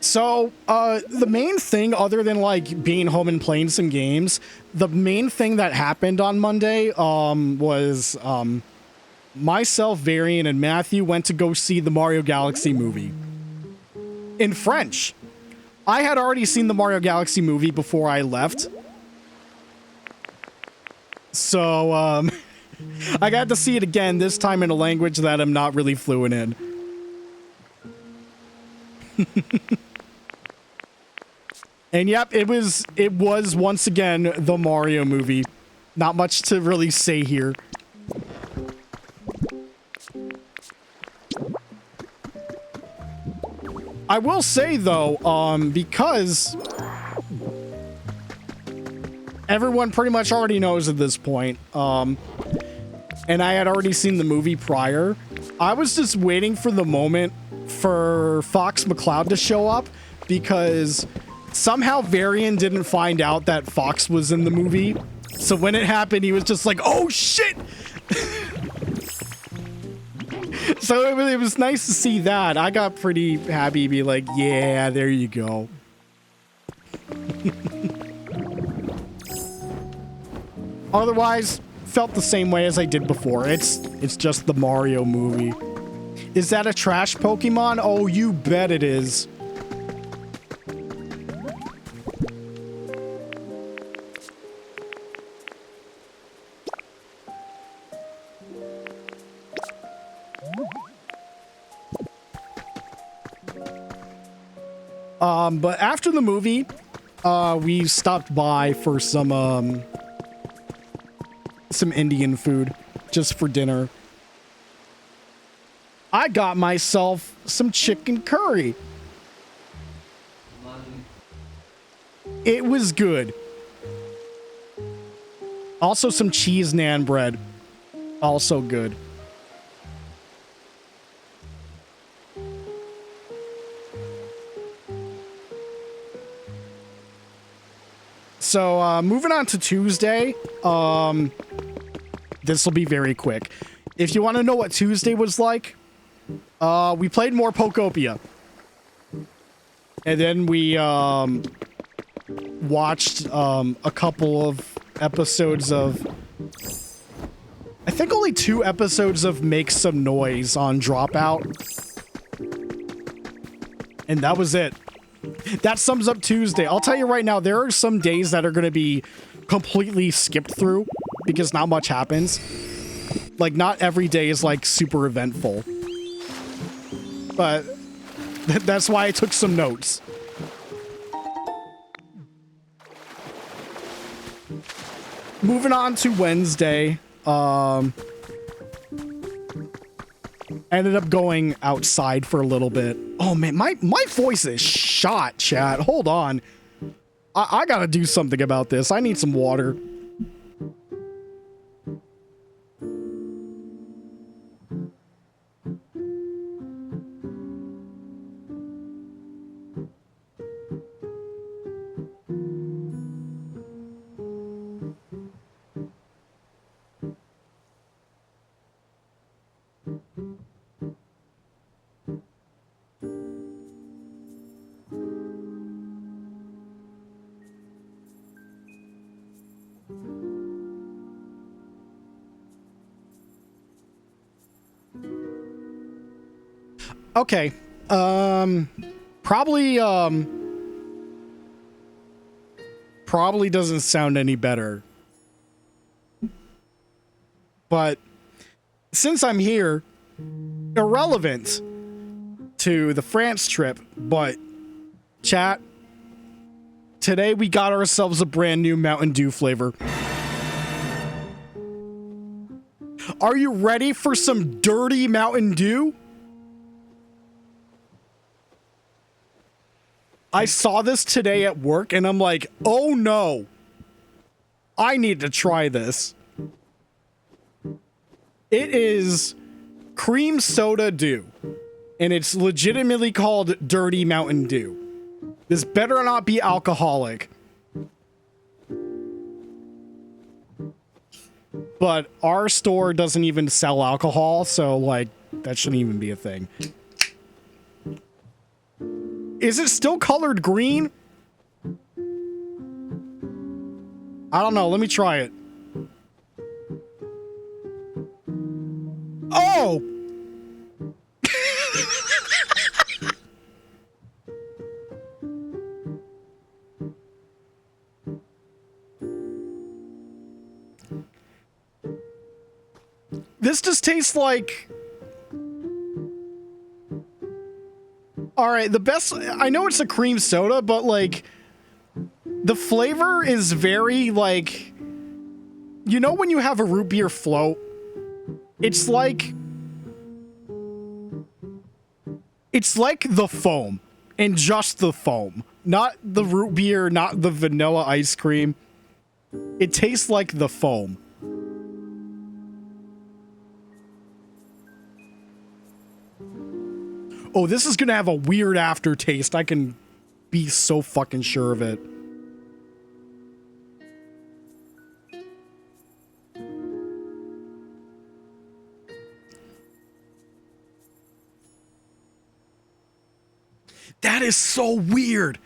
So, the main thing, other than, like, being home and playing some games, the main thing that happened on Monday, was, myself, Varian, and Matthew went to go see the Mario Galaxy movie. In French. I had already seen the Mario Galaxy movie before I left. So, I got to see it again, this time in a language that I'm not really fluent in. And yep, it was once again the Mario movie. Not much to really say here. I will say though, because everyone pretty much already knows at this point, and I had already seen the movie prior, I was just waiting for the moment for Fox McCloud to show up, because somehow Varian didn't find out that Fox was in the movie. So when it happened, he was just like, oh shit! So it was nice to see that. I got pretty happy to be like, yeah, there you go. Otherwise, felt the same way as I did before. It's just the Mario movie. Is that a trash Pokemon? Oh, you bet it is. But after the movie, we stopped by for some some Indian food just for dinner. I got myself some chicken curry. It was good. Also some cheese naan bread. Also good. So, moving on to Tuesday. This will be very quick. If you want to know what Tuesday was like, we played more Pokopia. And then we, watched, a couple of episodes of... I think only 2 episodes of Make Some Noise on Dropout. And that was it. That sums up Tuesday. I'll tell you right now, there are some days that are going to be completely skipped through because not much happens. Like, not every day is, like, super eventful. But that's why I took some notes. Moving on to Wednesday. Ended up going outside for a little bit. Oh man, my voice is shot, chat. Hold on. I gotta do something about this. I need some water. Okay. Probably doesn't sound any better. But since I'm here, irrelevant to the France trip, but chat, today we got ourselves a brand new Mountain Dew flavor. Are you ready for some dirty Mountain Dew? I saw this today at work and I'm like, oh no, I need to try this. It is cream soda dew and it's legitimately called Dirty Mountain Dew. This better not be alcoholic. But our store doesn't even sell alcohol, so like that shouldn't even be a thing. Is it still colored green? I don't know. Let me try it. Oh! This just tastes like... Alright, the best... I know it's a cream soda, but, like... The flavor is very, like... You know when you have a root beer float? It's like... It's like the foam. And just the foam. Not the root beer, not the vanilla ice cream. It tastes like the foam. Oh, this is gonna have a weird aftertaste. I can be so fucking sure of it. That is so weird.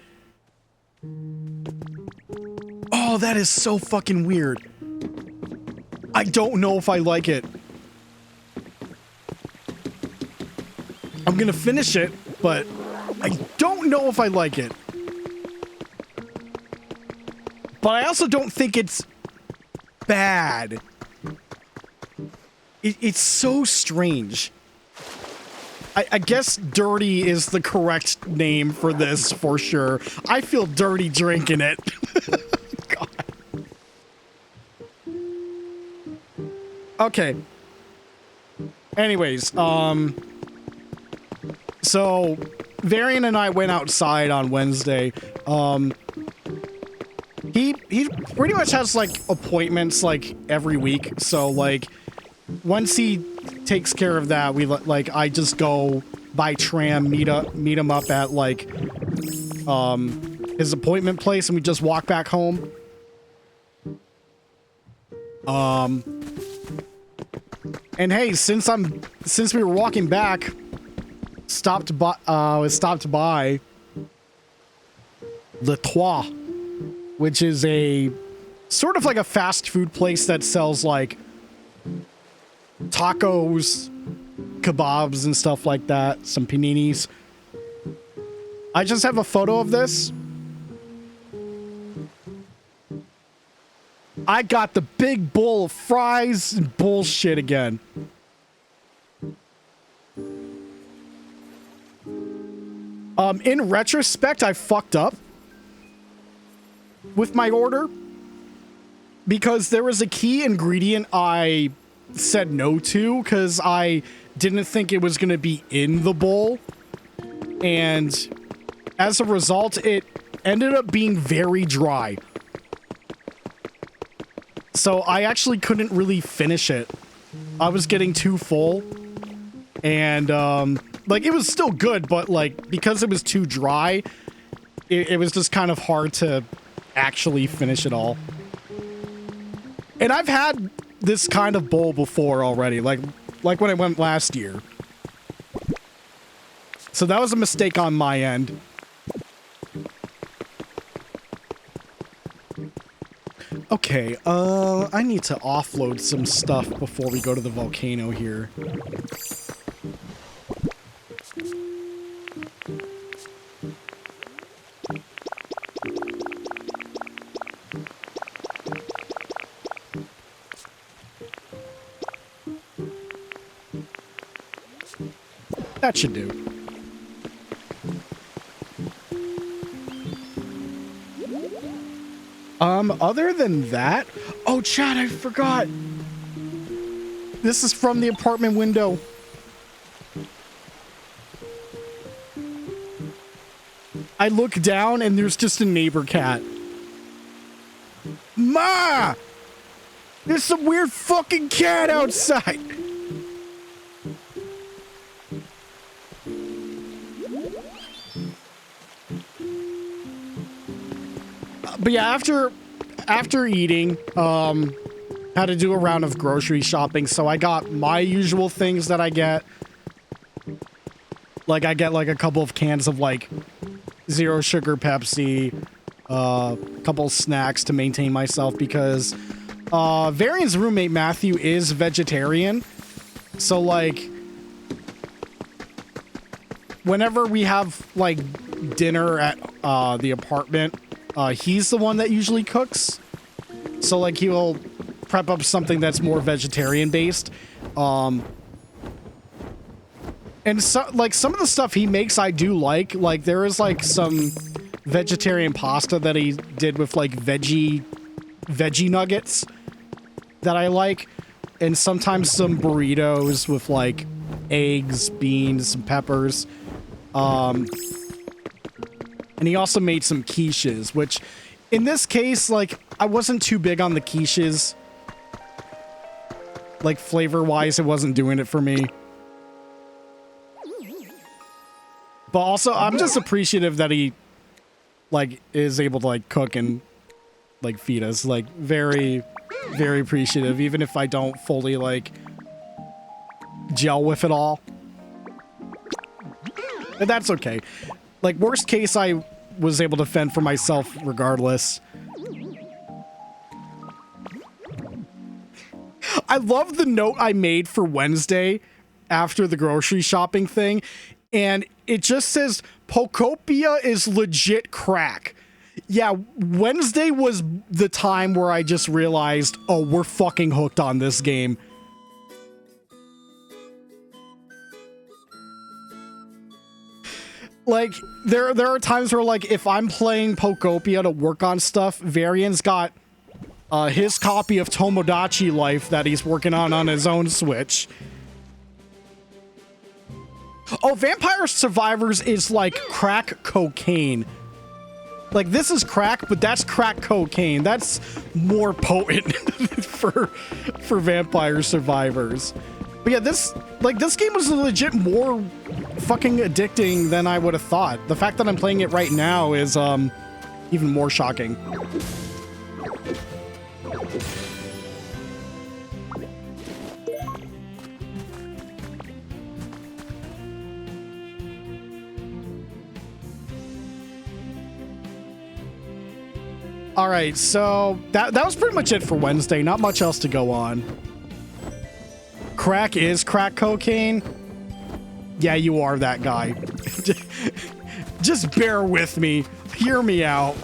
Oh, that is so fucking weird. I don't know if I like it. I'm gonna finish it, but I don't know if I like it. But I also don't think it's bad. It's so strange. I guess dirty is the correct name for this for sure. I feel dirty drinking it. God. Okay. Anyways, so Varian and I went outside on Wednesday. He pretty much has like appointments like every week. So like once he takes care of that, I just go by tram, meet him up at like his appointment place, and we just walk back home. And hey, since we were walking back, stopped by Le Trois, which is a sort of like a fast food place that sells like tacos, kebabs, and stuff like that. Some paninis. I just have a photo of this. I got the big bowl of fries and bullshit again. In retrospect, I fucked up with my order because there was a key ingredient I said no to because I didn't think it was going to be in the bowl. And as a result, it ended up being very dry. So I actually couldn't really finish it. I was getting too full. And, like, it was still good, but, like, because it was too dry, it was just kind of hard to actually finish it all. And I've had this kind of bowl before already, like when I went last year. So that was a mistake on my end. Okay, I need to offload some stuff before we go to the volcano here. That should do. Other than that... Oh, Chad, I forgot. This is from the apartment window. I look down and there's just a neighbor cat. Ma! There's some weird fucking cat outside. But yeah, after eating, had to do a round of grocery shopping, so I got my usual things that I get. Like, I get, like, a couple of cans of, like, zero sugar Pepsi, a couple of snacks to maintain myself, because, Varian's roommate, Matthew, is vegetarian. So, like, whenever we have, like, dinner at, the apartment, he's the one that usually cooks. So, like, he will prep up something that's more vegetarian-based. And, so, like, some of the stuff he makes I do like. Like, there is, like, some vegetarian pasta that he did with, like, veggie nuggets that I like. And sometimes some burritos with, like, eggs, beans, some peppers. And he also made some quiches, which, in this case, like, I wasn't too big on the quiches. Like, flavor-wise, it wasn't doing it for me. But also, I'm just appreciative that he, like, is able to, like, cook and, like, feed us. Like, very, very appreciative, even if I don't fully, like, gel with it all. And that's okay. Like, worst case, I was able to fend for myself regardless. I love the note I made for Wednesday after the grocery shopping thing, and it just says, Pokopia is legit crack. Yeah, Wednesday was the time where I just realized, oh, we're fucking hooked on this game. Like, there are times where, like, if I'm playing Pokopia to work on stuff, Varian's got his copy of Tomodachi Life that he's working on his own Switch. Oh, Vampire Survivors is like crack cocaine. Like, this is crack, but that's crack cocaine. That's more potent for Vampire Survivors. But yeah, this game was legit more fucking addicting than I would have thought. The fact that I'm playing it right now is even more shocking. All right, so that was pretty much it for Wednesday. Not much else to go on. Crack is crack cocaine. Yeah, you are that guy. Just bear with me. Hear me out.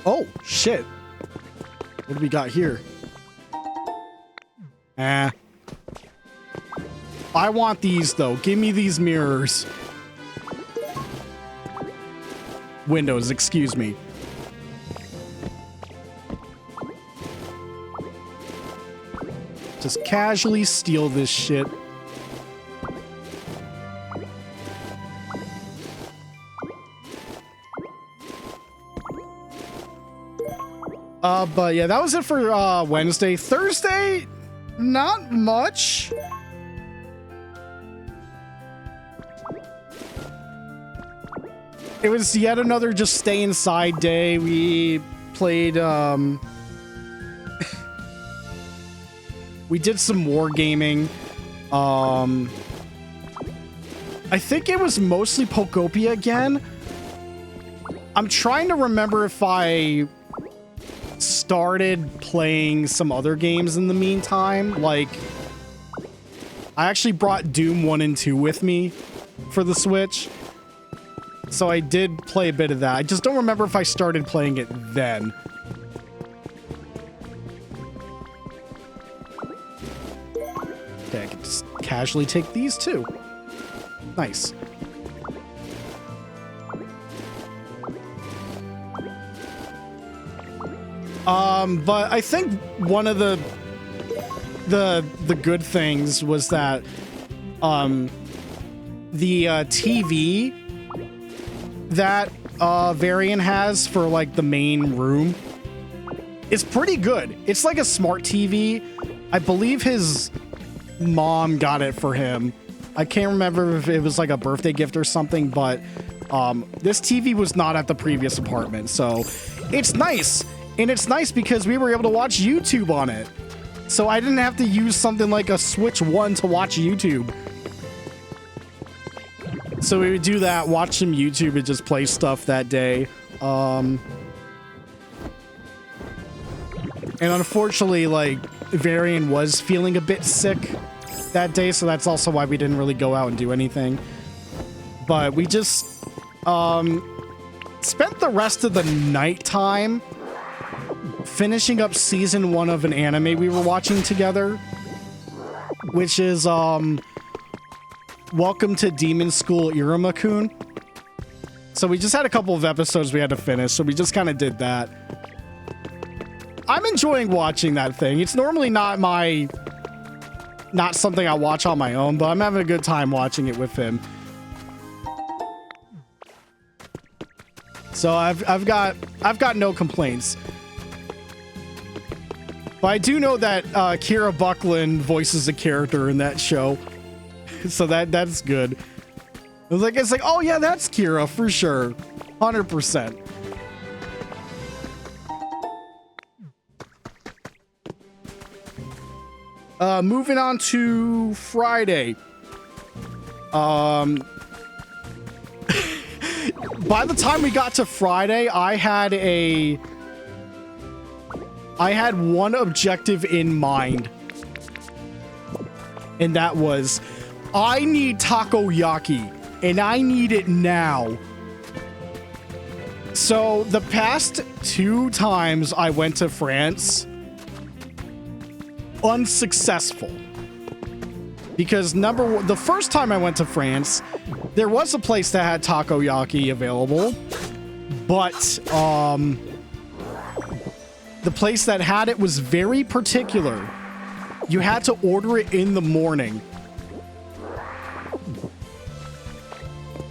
Oh, shit. What do we got here? I want these, though. Give me these mirrors. Windows, excuse me. Just casually steal this shit. But yeah, that was it for Wednesday. Thursday, not much. It was yet another just stay inside day. We played, we did some wargaming. I think it was mostly Pokopia again. I'm trying to remember if I started playing some other games in the meantime. Like, I actually brought Doom 1 and 2 with me for the Switch. So I did play a bit of that. I just don't remember if I started playing it then. Okay, I can just casually take these too. Nice. But I think one of the good things was that the TV that Varian has for like the main room is pretty good. It's like a smart TV. I believe his mom got it for him. I can't remember if it was like a birthday gift or something, but this TV was not at the previous apartment, so it's nice. And it's nice because we were able to watch YouTube on it. So I didn't have to use something like a Switch 1 to watch YouTube. So we would do that, watch some YouTube, and just play stuff that day. And unfortunately, like, Varian was feeling a bit sick that day, so that's also why we didn't really go out and do anything. But we just spent the rest of the nighttime finishing up season 1 of an anime we were watching together, which is Welcome to Demon School Iruma-kun. So we just had a couple of episodes we had to finish, so we just kind of did that. I'm enjoying watching that thing. It's normally not something I watch on my own, but I'm having a good time watching it with him. So I've got no complaints. But I do know that Kira Buckland voices a character in that show. So that's good. It's like, oh yeah, that's Kira for sure. 100%. Moving on to Friday. By the time we got to Friday, I had one objective in mind. And that was, I need takoyaki, and I need it now. So the past 2 times I went to France, unsuccessful. Because the first time I went to France, there was a place that had takoyaki available, but the place that had it was very particular. You had to order it in the morning.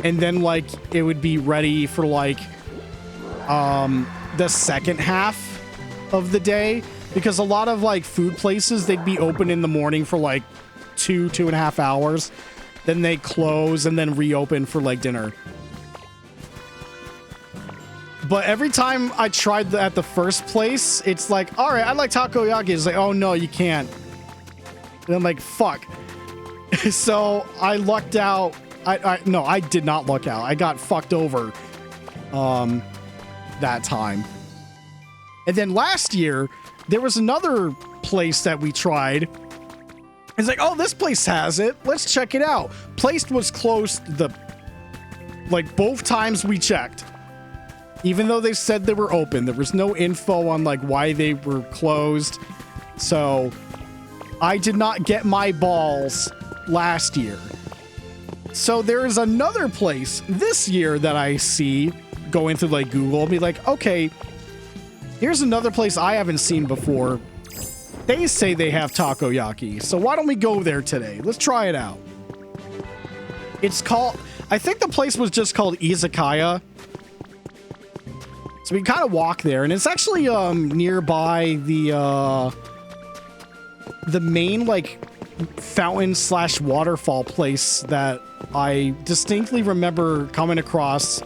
And then, like, it would be ready for, like, the second half of the day. Because a lot of, like, food places, they'd be open in the morning for, like, 2.5 hours. Then they close and then reopen for, like, dinner. But every time I tried at the first place, it's like, all right, I like takoyaki. It's like, oh, no, you can't. And I'm like, fuck. So I lucked out. No, I did not luck out. I got fucked over that time. And then last year, there was another place that we tried. It's like, oh, this place has it. Let's check it out. Place was closed like both times we checked. Even though they said they were open, there was no info on like why they were closed. So I did not get my balls last year. So there is another place this year that I see going through like Google and be like, okay, here's another place I haven't seen before. They say they have takoyaki. So why don't we go there today? Let's try it out. It's called, I think the place was just called Izakaya. So we kind of walk there, and it's actually nearby the main like fountain / waterfall place that I distinctly remember coming across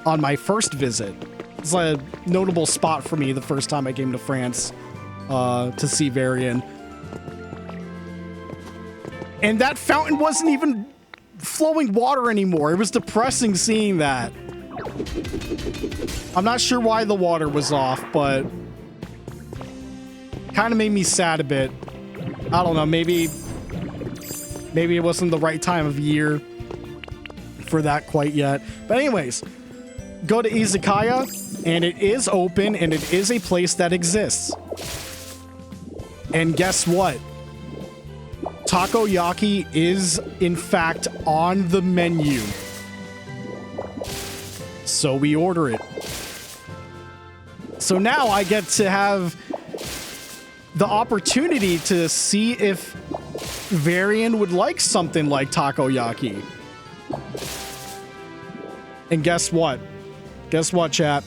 on my first visit. It's a notable spot for me the first time I came to France to see Varian. And that fountain wasn't even flowing water anymore. It was depressing seeing that. I'm not sure why the water was off, but kind of made me sad a bit. I don't know, maybe it wasn't the right time of year for that quite yet. But anyways, go to Izakaya, and it is open, and it is a place that exists. And guess what? Takoyaki is, in fact, on the menu. So we order it. So now I get to have the opportunity to see if Varian would like something like takoyaki. And guess what? Guess what, chat?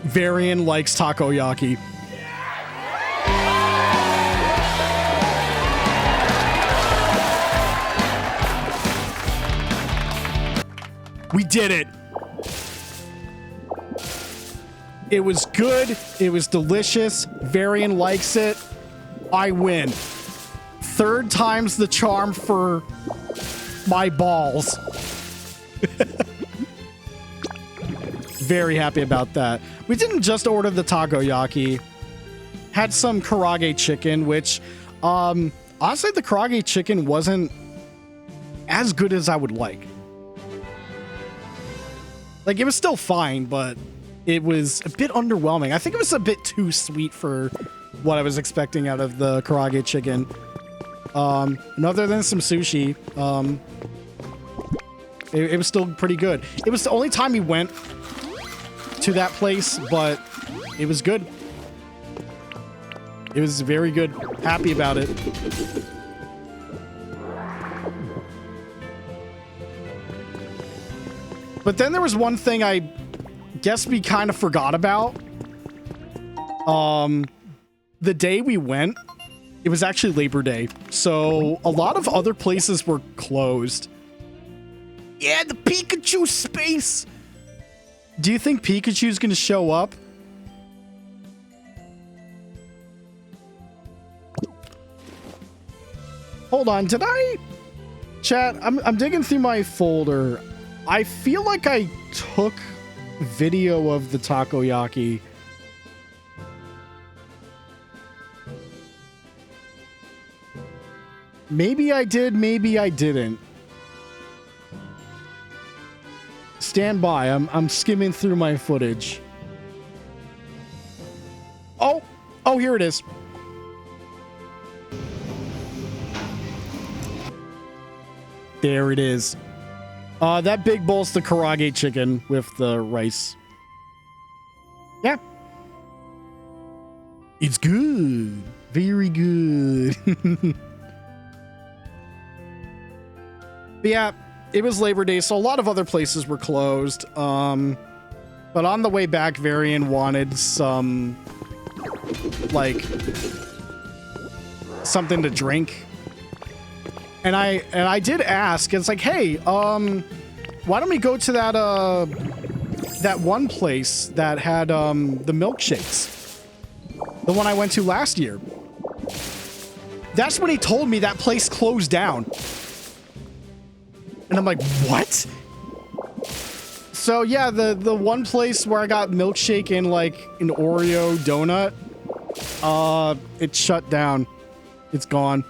Varian likes takoyaki. We did it. It was good. It was delicious. Varian likes it. I win. Third time's the charm for my balls. Very happy about that. We didn't just order the takoyaki. Had some karaage chicken, which, honestly, the karaage chicken wasn't as good as I would like. Like, it was still fine, but it was a bit underwhelming. I think it was a bit too sweet for what I was expecting out of the karaage chicken. And other than some sushi, it was still pretty good. It was the only time we went to that place, but it was good. It was very good. Happy about it. But then there was one thing I guess we kind of forgot about. The day we went, it was actually Labor Day. So a lot of other places were closed. Yeah, the Pikachu space. Do you think Pikachu's going to show up? Hold on, did I... Chat, I'm digging through my folder. I feel like I took video of the takoyaki. Maybe I did, maybe I didn't. Stand by, I'm skimming through my footage. Oh, here it is. There it is. That big bowl's the karaage chicken with the rice. Yeah. It's good. Very good. But yeah, it was Labor Day, so a lot of other places were closed. But on the way back, Varian wanted some, like, something to drink. And I did ask. It's like, hey, why don't we go to that one place that had the milkshakes, the one I went to last year. That's when he told me that place closed down. And I'm like, what? So yeah, the one place where I got milkshake and like an Oreo donut, it shut down. It's gone.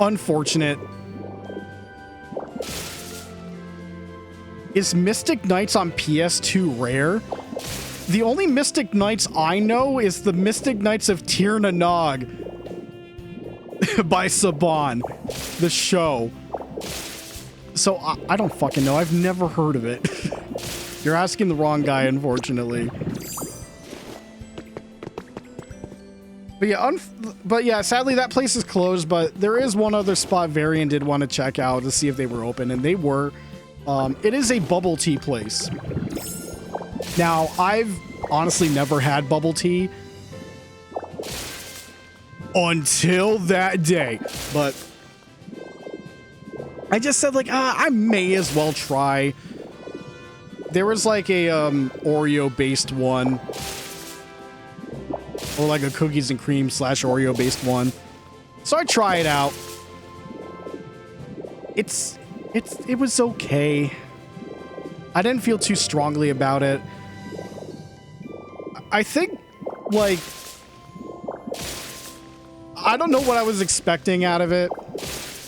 Unfortunate. Is Mystic Knights on PS2 rare? The only Mystic Knights I know is the Mystic Knights of Tir na Nog by Saban, the show. So I don't fucking know. I've never heard of it. You're asking the wrong guy, unfortunately. But yeah, sadly that place is closed, but there is one other spot Varian did want to check out to see if they were open, and they were. It is a bubble tea place. Now, I've honestly never had bubble tea until that day, but I just said like, I may as well try. There was like a Oreo based one, or like a cookies and cream / Oreo based one. So I try it out. It was okay. I didn't feel too strongly about it. I think, like, I don't know what I was expecting out of it,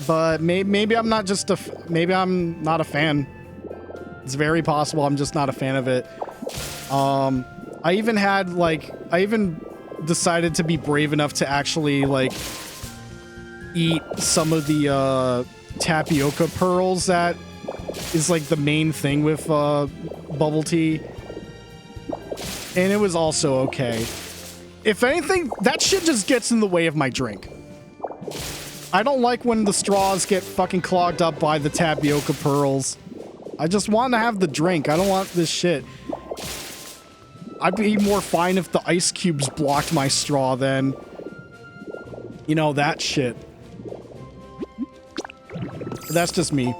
but maybe I'm not just maybe I'm not a fan. It's very possible I'm just not a fan of it. I even decided to be brave enough to actually like eat some of the tapioca pearls that is like the main thing with bubble tea, and it was also okay. If anything, that shit just gets in the way of my drink. I don't like when the straws get fucking clogged up by the tapioca pearls. I just want to have the drink. I don't want this shit. I'd be more fine if the ice cubes blocked my straw then. You know, that shit. But that's just me.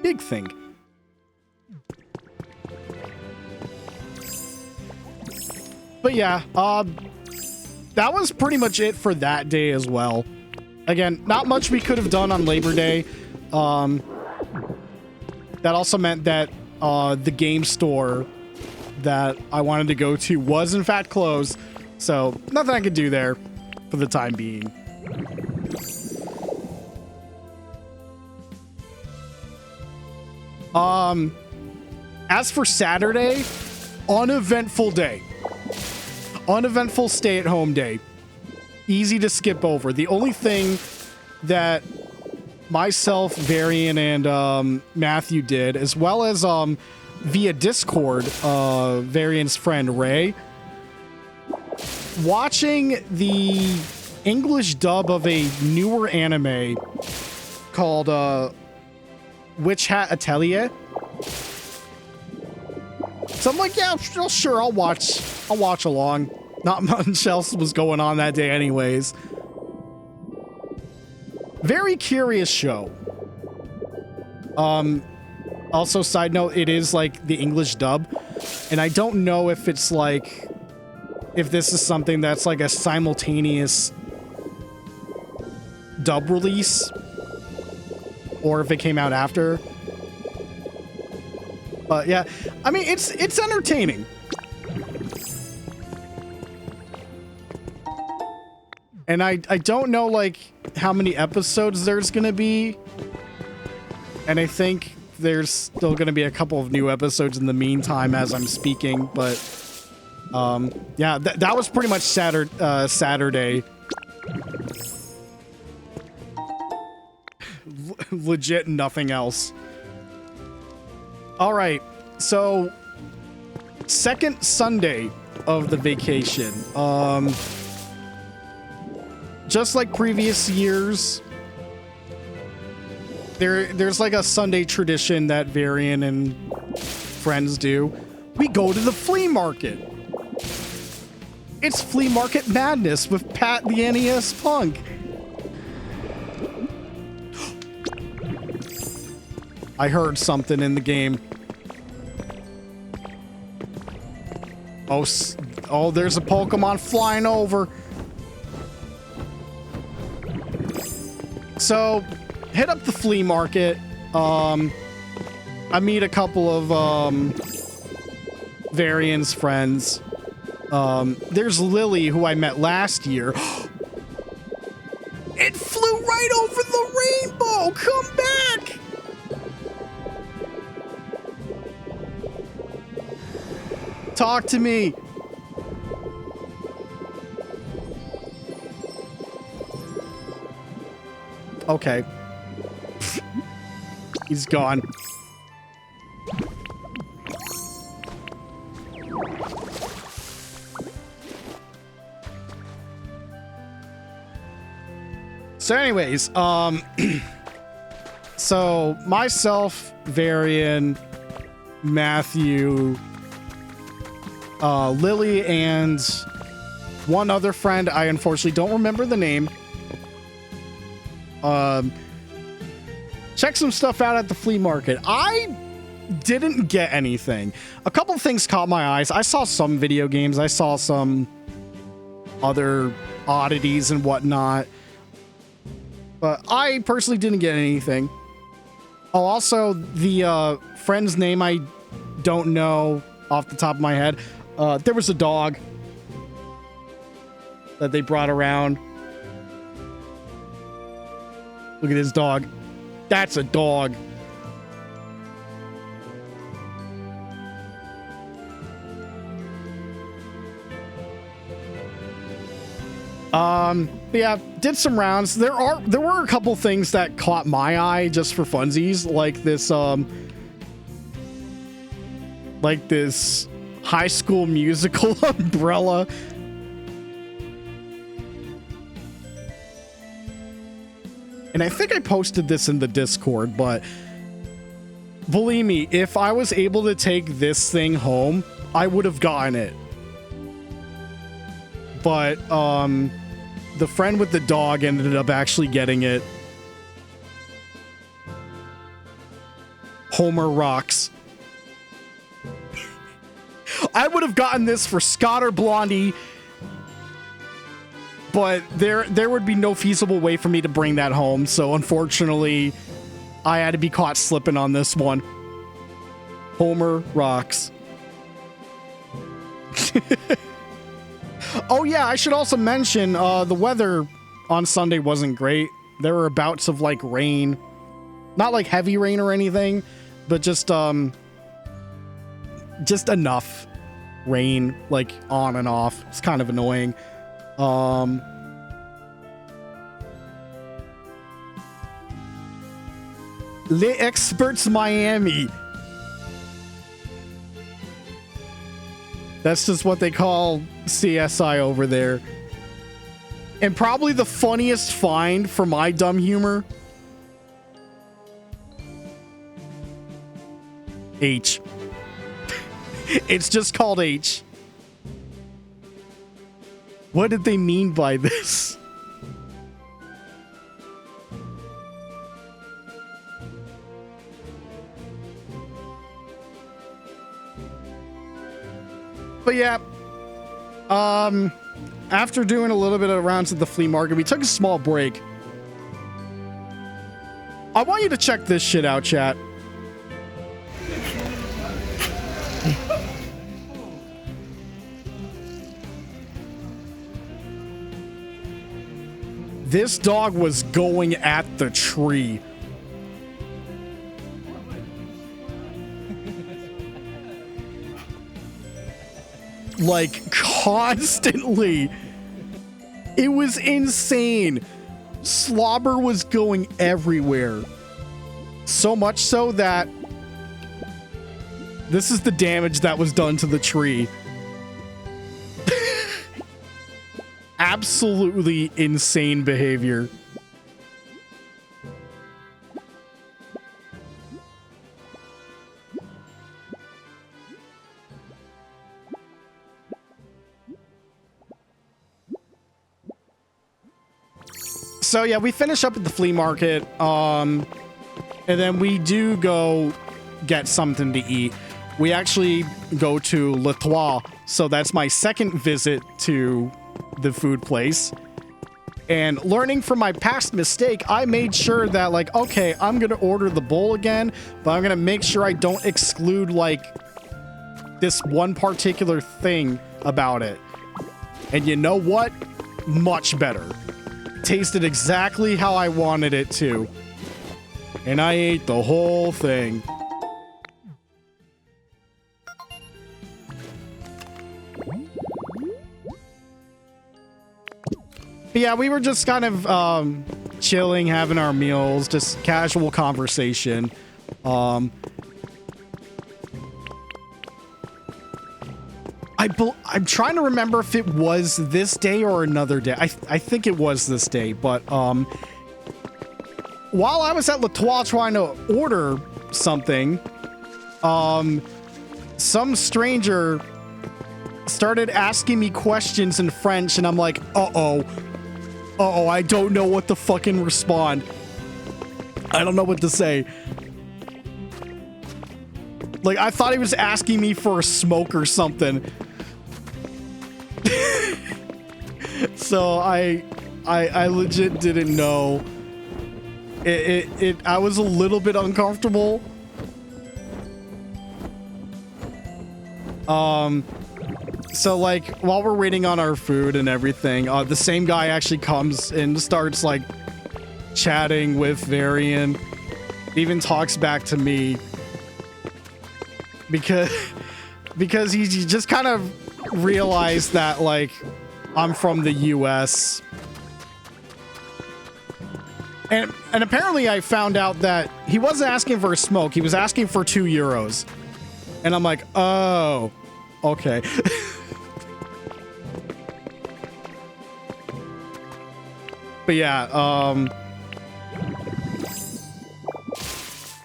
Big thing. But yeah, that was pretty much it for that day as well. Again, not much we could have done on Labor Day. That also meant that the game store that I wanted to go to was in fact closed. So nothing I could do there for the time being. As for Saturday, uneventful day. Uneventful stay-at-home day. Easy to skip over. The only thing that myself, Varian, and Matthew did, as well as via Discord, Varian's friend Ray, watching the English dub of a newer anime called Witch Hat Atelier. So I'm like, yeah, sure, I'll watch along. Not much else was going on that day anyways. Very curious show. Also, side note, it is like the English dub, and I don't know if it's like, if this is something that's like a simultaneous dub release, or if it came out after. But yeah, I mean, it's entertaining. And I don't know, like, how many episodes there's gonna be. And I think there's still gonna be a couple of new episodes in the meantime as I'm speaking, but... yeah, that was pretty much Saturday. Legit nothing else. All right, so second Sunday of the vacation. Just like previous years, there's like a Sunday tradition that Varian and friends do. We go to the flea market. It's Flea Market Madness with Pat the NES Punk. I heard something in the game. Oh, there's a Pokemon flying over. So, hit up the flea market. I meet a couple of Varian's friends. There's Lily, who I met last year. It flew right over the rainbow! Come back! Talk to me. Okay. He's gone. So anyways, so myself, Varian, Matthew, Lily, and one other friend, I unfortunately don't remember the name. Check some stuff out at the flea market. I didn't get anything. A couple things caught my eyes. I saw some video games. I saw some other oddities and whatnot. But I personally didn't get anything. Oh, also, the friend's name I don't know off the top of my head. There was a dog that they brought around. Look at this dog. That's a dog. Yeah, did some rounds. There were a couple things that caught my eye just for funsies, like this High School Musical umbrella. And I think I posted this in the Discord, but believe me, if I was able to take this thing home, I would have gotten it. But, the friend with the dog ended up actually getting it. Homer rocks. I would have gotten this for Scott or Blondie, but there would be no feasible way for me to bring that home, so unfortunately, I had to be caught slipping on this one. Homer rocks. Oh yeah, I should also mention, the weather on Sunday wasn't great. There were bouts of, like, rain. Not, like, heavy rain or anything, but just enough rain, like, on and off. It's kind of annoying. Les Experts Miami. That's just what they call CSI over there. And probably the funniest find for my dumb humor. H. It's just called H. What did they mean by this? But yeah, after doing a little bit of rounds at the flea market, we took a small break. I want you to check this shit out, chat. This dog was going at the tree. Like, constantly. It was insane. Slobber was going everywhere. So much so that this is the damage that was done to the tree. Absolutely insane behavior. So yeah, we finish up at the flea market, and then we do go get something to eat. We actually go to Le Trois, so that's my second visit to the food place. And learning from my past mistake, I made sure that, like, okay, I'm gonna order the bowl again, but I'm gonna make sure I don't exclude, like, this one particular thing about it. And you know what? Much better. Tasted exactly how I wanted it to. And I ate the whole thing. But yeah, we were just kind of chilling, having our meals, just casual conversation. I'm trying to remember if it was this day or another day. I think it was this day, but while I was at Le Trois trying to order something, some stranger started asking me questions in French, and I'm like, uh-oh, I don't know what to fucking respond. I don't know what to say. Like, I thought he was asking me for a smoke or something. So I legit didn't know. I was a little bit uncomfortable. So like while we're waiting on our food and everything, the same guy actually comes and starts like chatting with Varian. Even talks back to me because he just kind of realized that like I'm from the US. And apparently I found out that he wasn't asking for a smoke, he was asking for 2 euros. And I'm like, oh, okay. But yeah,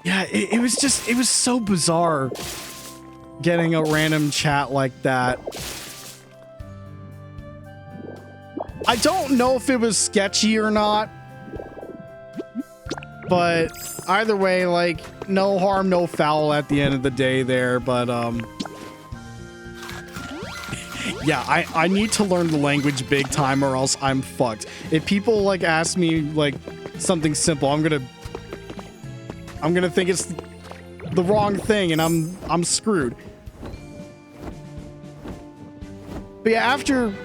yeah, it was so bizarre getting a random chat like that. I don't know if it was sketchy or not, but either way, like, no harm, no foul at the end of the day there. But yeah, I need to learn the language big time or else I'm fucked. If people like ask me like something simple, I'm gonna think it's the wrong thing and I'm screwed. But yeah,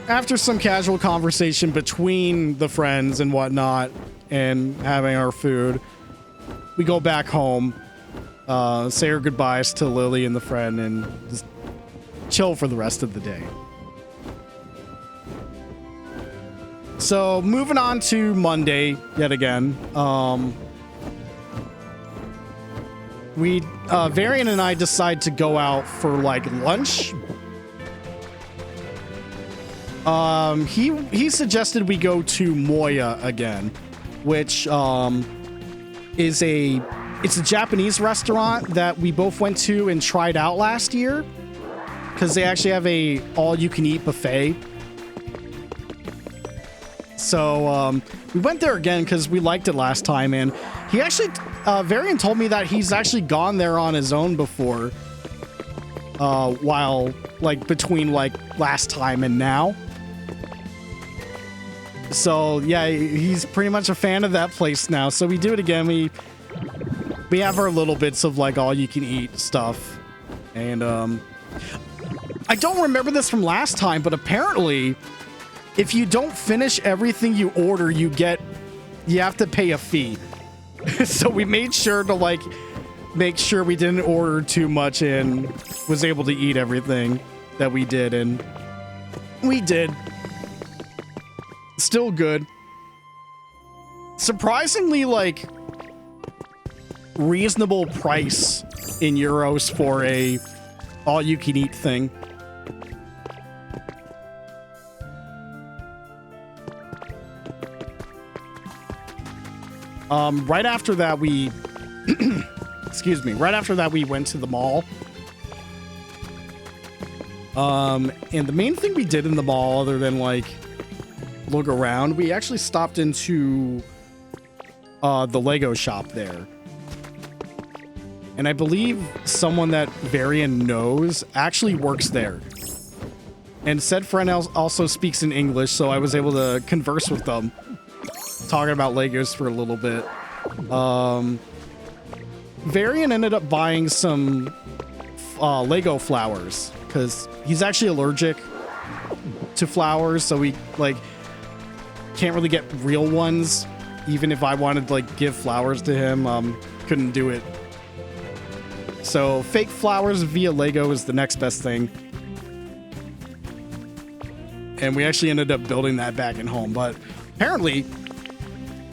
after some casual conversation between the friends and whatnot and having our food, we go back home, say our goodbyes to Lily and the friend, and just chill for the rest of the day. So moving on to Monday yet again. Varian and I decide to go out for like lunch. He suggested we go to Moya again, which it's a Japanese restaurant that we both went to and tried out last year, because they actually have a all-you-can-eat buffet. So we went there again because we liked it last time, and he actually Varian told me that he's actually gone there on his own before, while like between like last time and now. So yeah, he's pretty much a fan of that place now. So we do it again. We have our little bits of like all you can eat stuff. And I don't remember this from last time, but apparently if you don't finish everything you order, you get you have to pay a fee. So we made sure to like make sure we didn't order too much and was able to eat everything that we did, and we did. Still good. Surprisingly, like, reasonable price in euros for a all-you-can-eat thing. Right after that, we... excuse me. Right after that, we went to the mall. And the main thing we did in the mall, other than, like, look around, we actually stopped into the Lego shop there. And I believe someone that Varian knows actually works there. And said friend also speaks in English, so I was able to converse with them, talking about Legos for a little bit. Varian ended up buying some Lego flowers, because he's actually allergic to flowers, so we, like, can't really get real ones. Even if I wanted to, like, give flowers to him, couldn't do it. So fake flowers via Lego is the next best thing. And we actually ended up building that back at home. But apparently,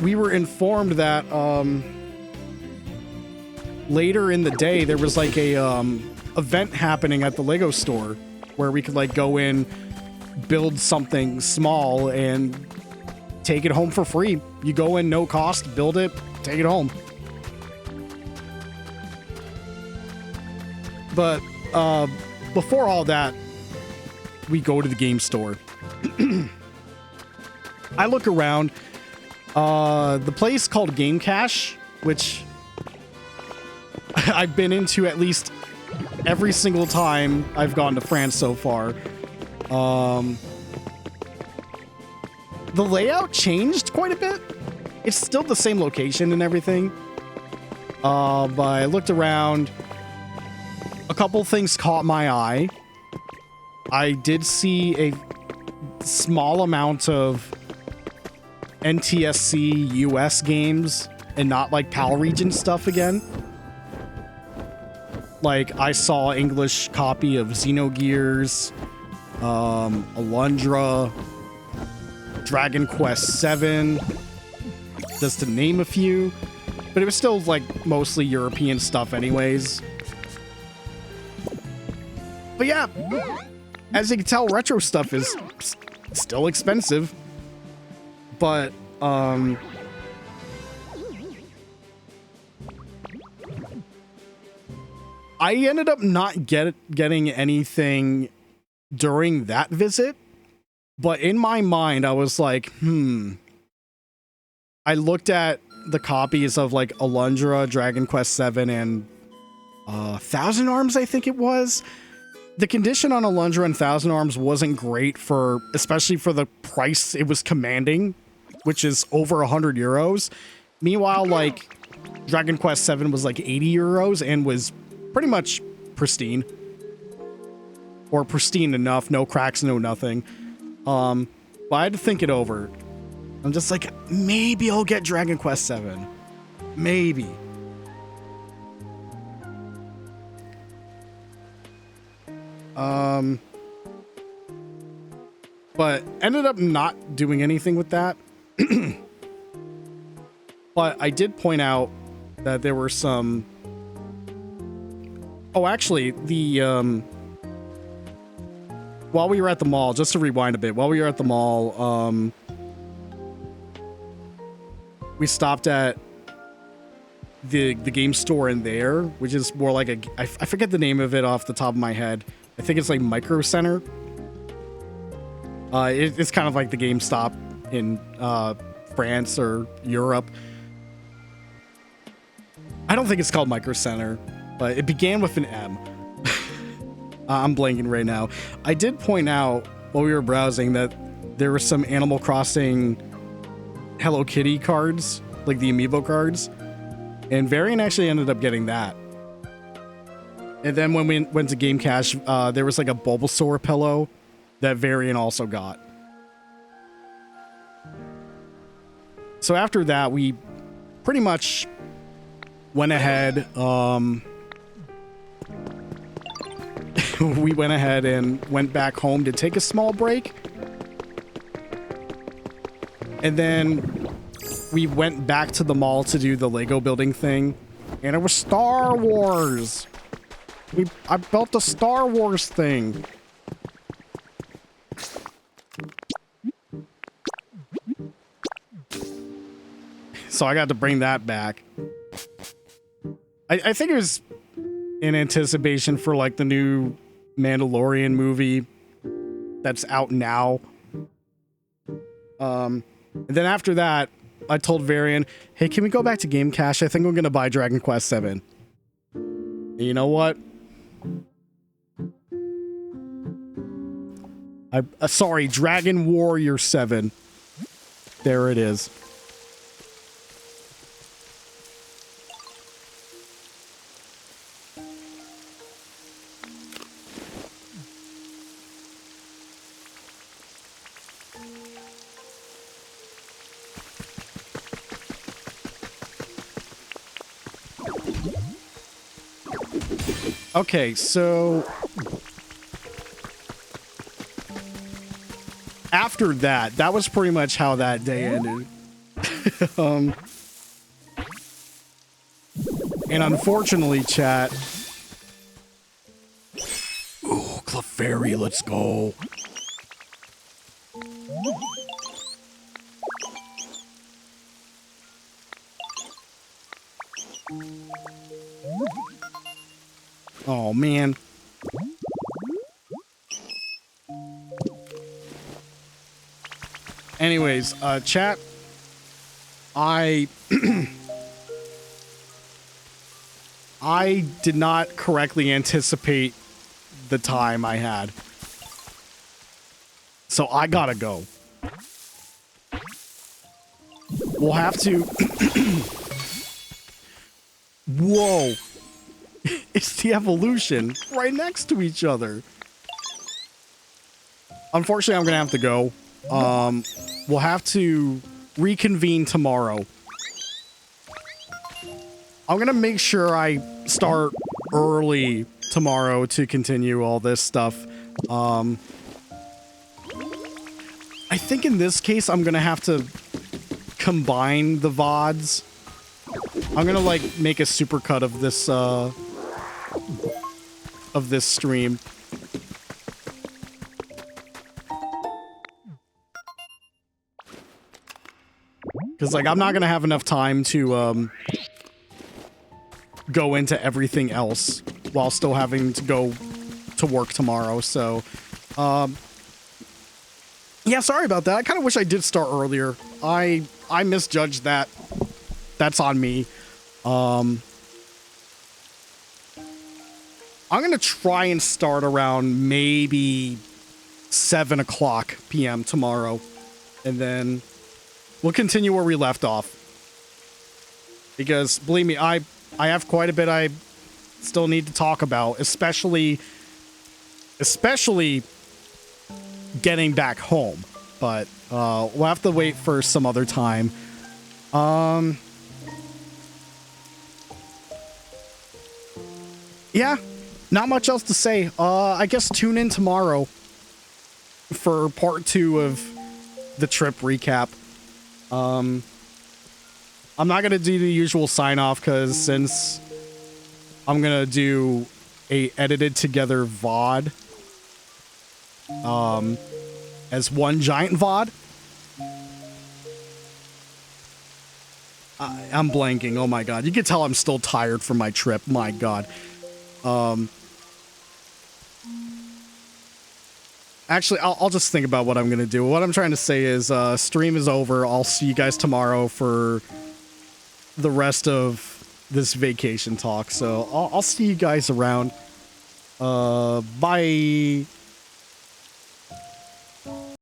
we were informed that later in the day, there was like a event happening at the Lego store where we could like go in, build something small, and take it home for free. You go in, no cost, build it, take it home. But before all that, we go to the game store. I look around. The place called Game Cache, which I've been into at least every single time I've gone to France so far. The layout changed quite a bit. It's still the same location and everything. But I looked around. A couple things caught my eye. I did see a small amount of NTSC US games and not like PAL region stuff again. Like I saw English copy of Xenogears, Alundra, Dragon Quest VII, just to name a few. But it was still like mostly European stuff anyways. But yeah, as you can tell, retro stuff is still expensive. But, I ended up not getting anything during that visit. But in my mind, I was like, I looked at the copies of like Alundra, Dragon Quest VII, and Thousand Arms, I think it was. The condition on Alundra and Thousand Arms wasn't great especially for the price it was commanding, which is over 100 euros. Meanwhile, like, Dragon Quest VII was like 80 euros and was pretty much pristine. Or pristine enough, no cracks, no nothing. But I had to think it over. I'm just like, maybe I'll get Dragon Quest VII. Maybe. But ended up not doing anything with that. But I did point out that there were some... Oh, actually, while we were at the mall, just to rewind a bit, while we were at the mall, we stopped at the game store in there, which is more like I forget the name of it off the top of my head. I think it's like Micro Center. It's kind of like the GameStop in France or Europe. I don't think it's called Micro Center, but it began with an M. I'm blanking right now. I did point out while we were browsing that there were some Animal Crossing Hello Kitty cards, like the amiibo cards, and Varian actually ended up getting that. And then when we went to Game Cache, there was like a Bulbasaur pillow that Varian also got. So after that, we pretty much went ahead, we went ahead and went back home to take a small break. And then we went back to the mall to do the Lego building thing. And it was Star Wars. I built a Star Wars thing. So I got to bring that back. I think it was in anticipation for like the new Mandalorian movie that's out now. And then after that, I told Varian, hey, can we go back to Game Cache? I think I'm going to buy Dragon Quest 7. And you know what? Sorry, Dragon Warrior 7. There it is. Okay, so after that, that was pretty much how that day ended. And unfortunately, chat. Ooh, Clefairy, let's go. Oh, man. Anyways, chat, I did not correctly anticipate the time I had. So I gotta go. We'll have to... Whoa. It's the evolution right next to each other. Unfortunately, I'm gonna have to go. We'll have to reconvene tomorrow. I'm gonna make sure I start early tomorrow to continue all this stuff. I think in this case, I'm gonna have to combine the VODs. I'm gonna like make a supercut of this stream. Because like I'm not gonna have enough time to go into everything else while still having to go to work tomorrow. So yeah, sorry about that. I kind of wish I did start earlier. I misjudged that. That's on me. I'm gonna try and start around maybe 7 o'clock p.m. tomorrow, and then we'll continue where we left off. Because believe me, I have quite a bit I still need to talk about, especially getting back home. But we'll have to wait for some other time. Yeah, not much else to say. I guess tune in tomorrow for part 2 of the trip recap. I'm not gonna do the usual sign off because since I'm gonna do a edited together VOD as one giant VOD. I'm blanking. Oh my god. You can tell I'm still tired from my trip. My god. Actually, I'll just think about what I'm going to do. What I'm trying to say is, stream is over. I'll see you guys tomorrow for the rest of this vacation talk. So I'll see you guys around. Bye.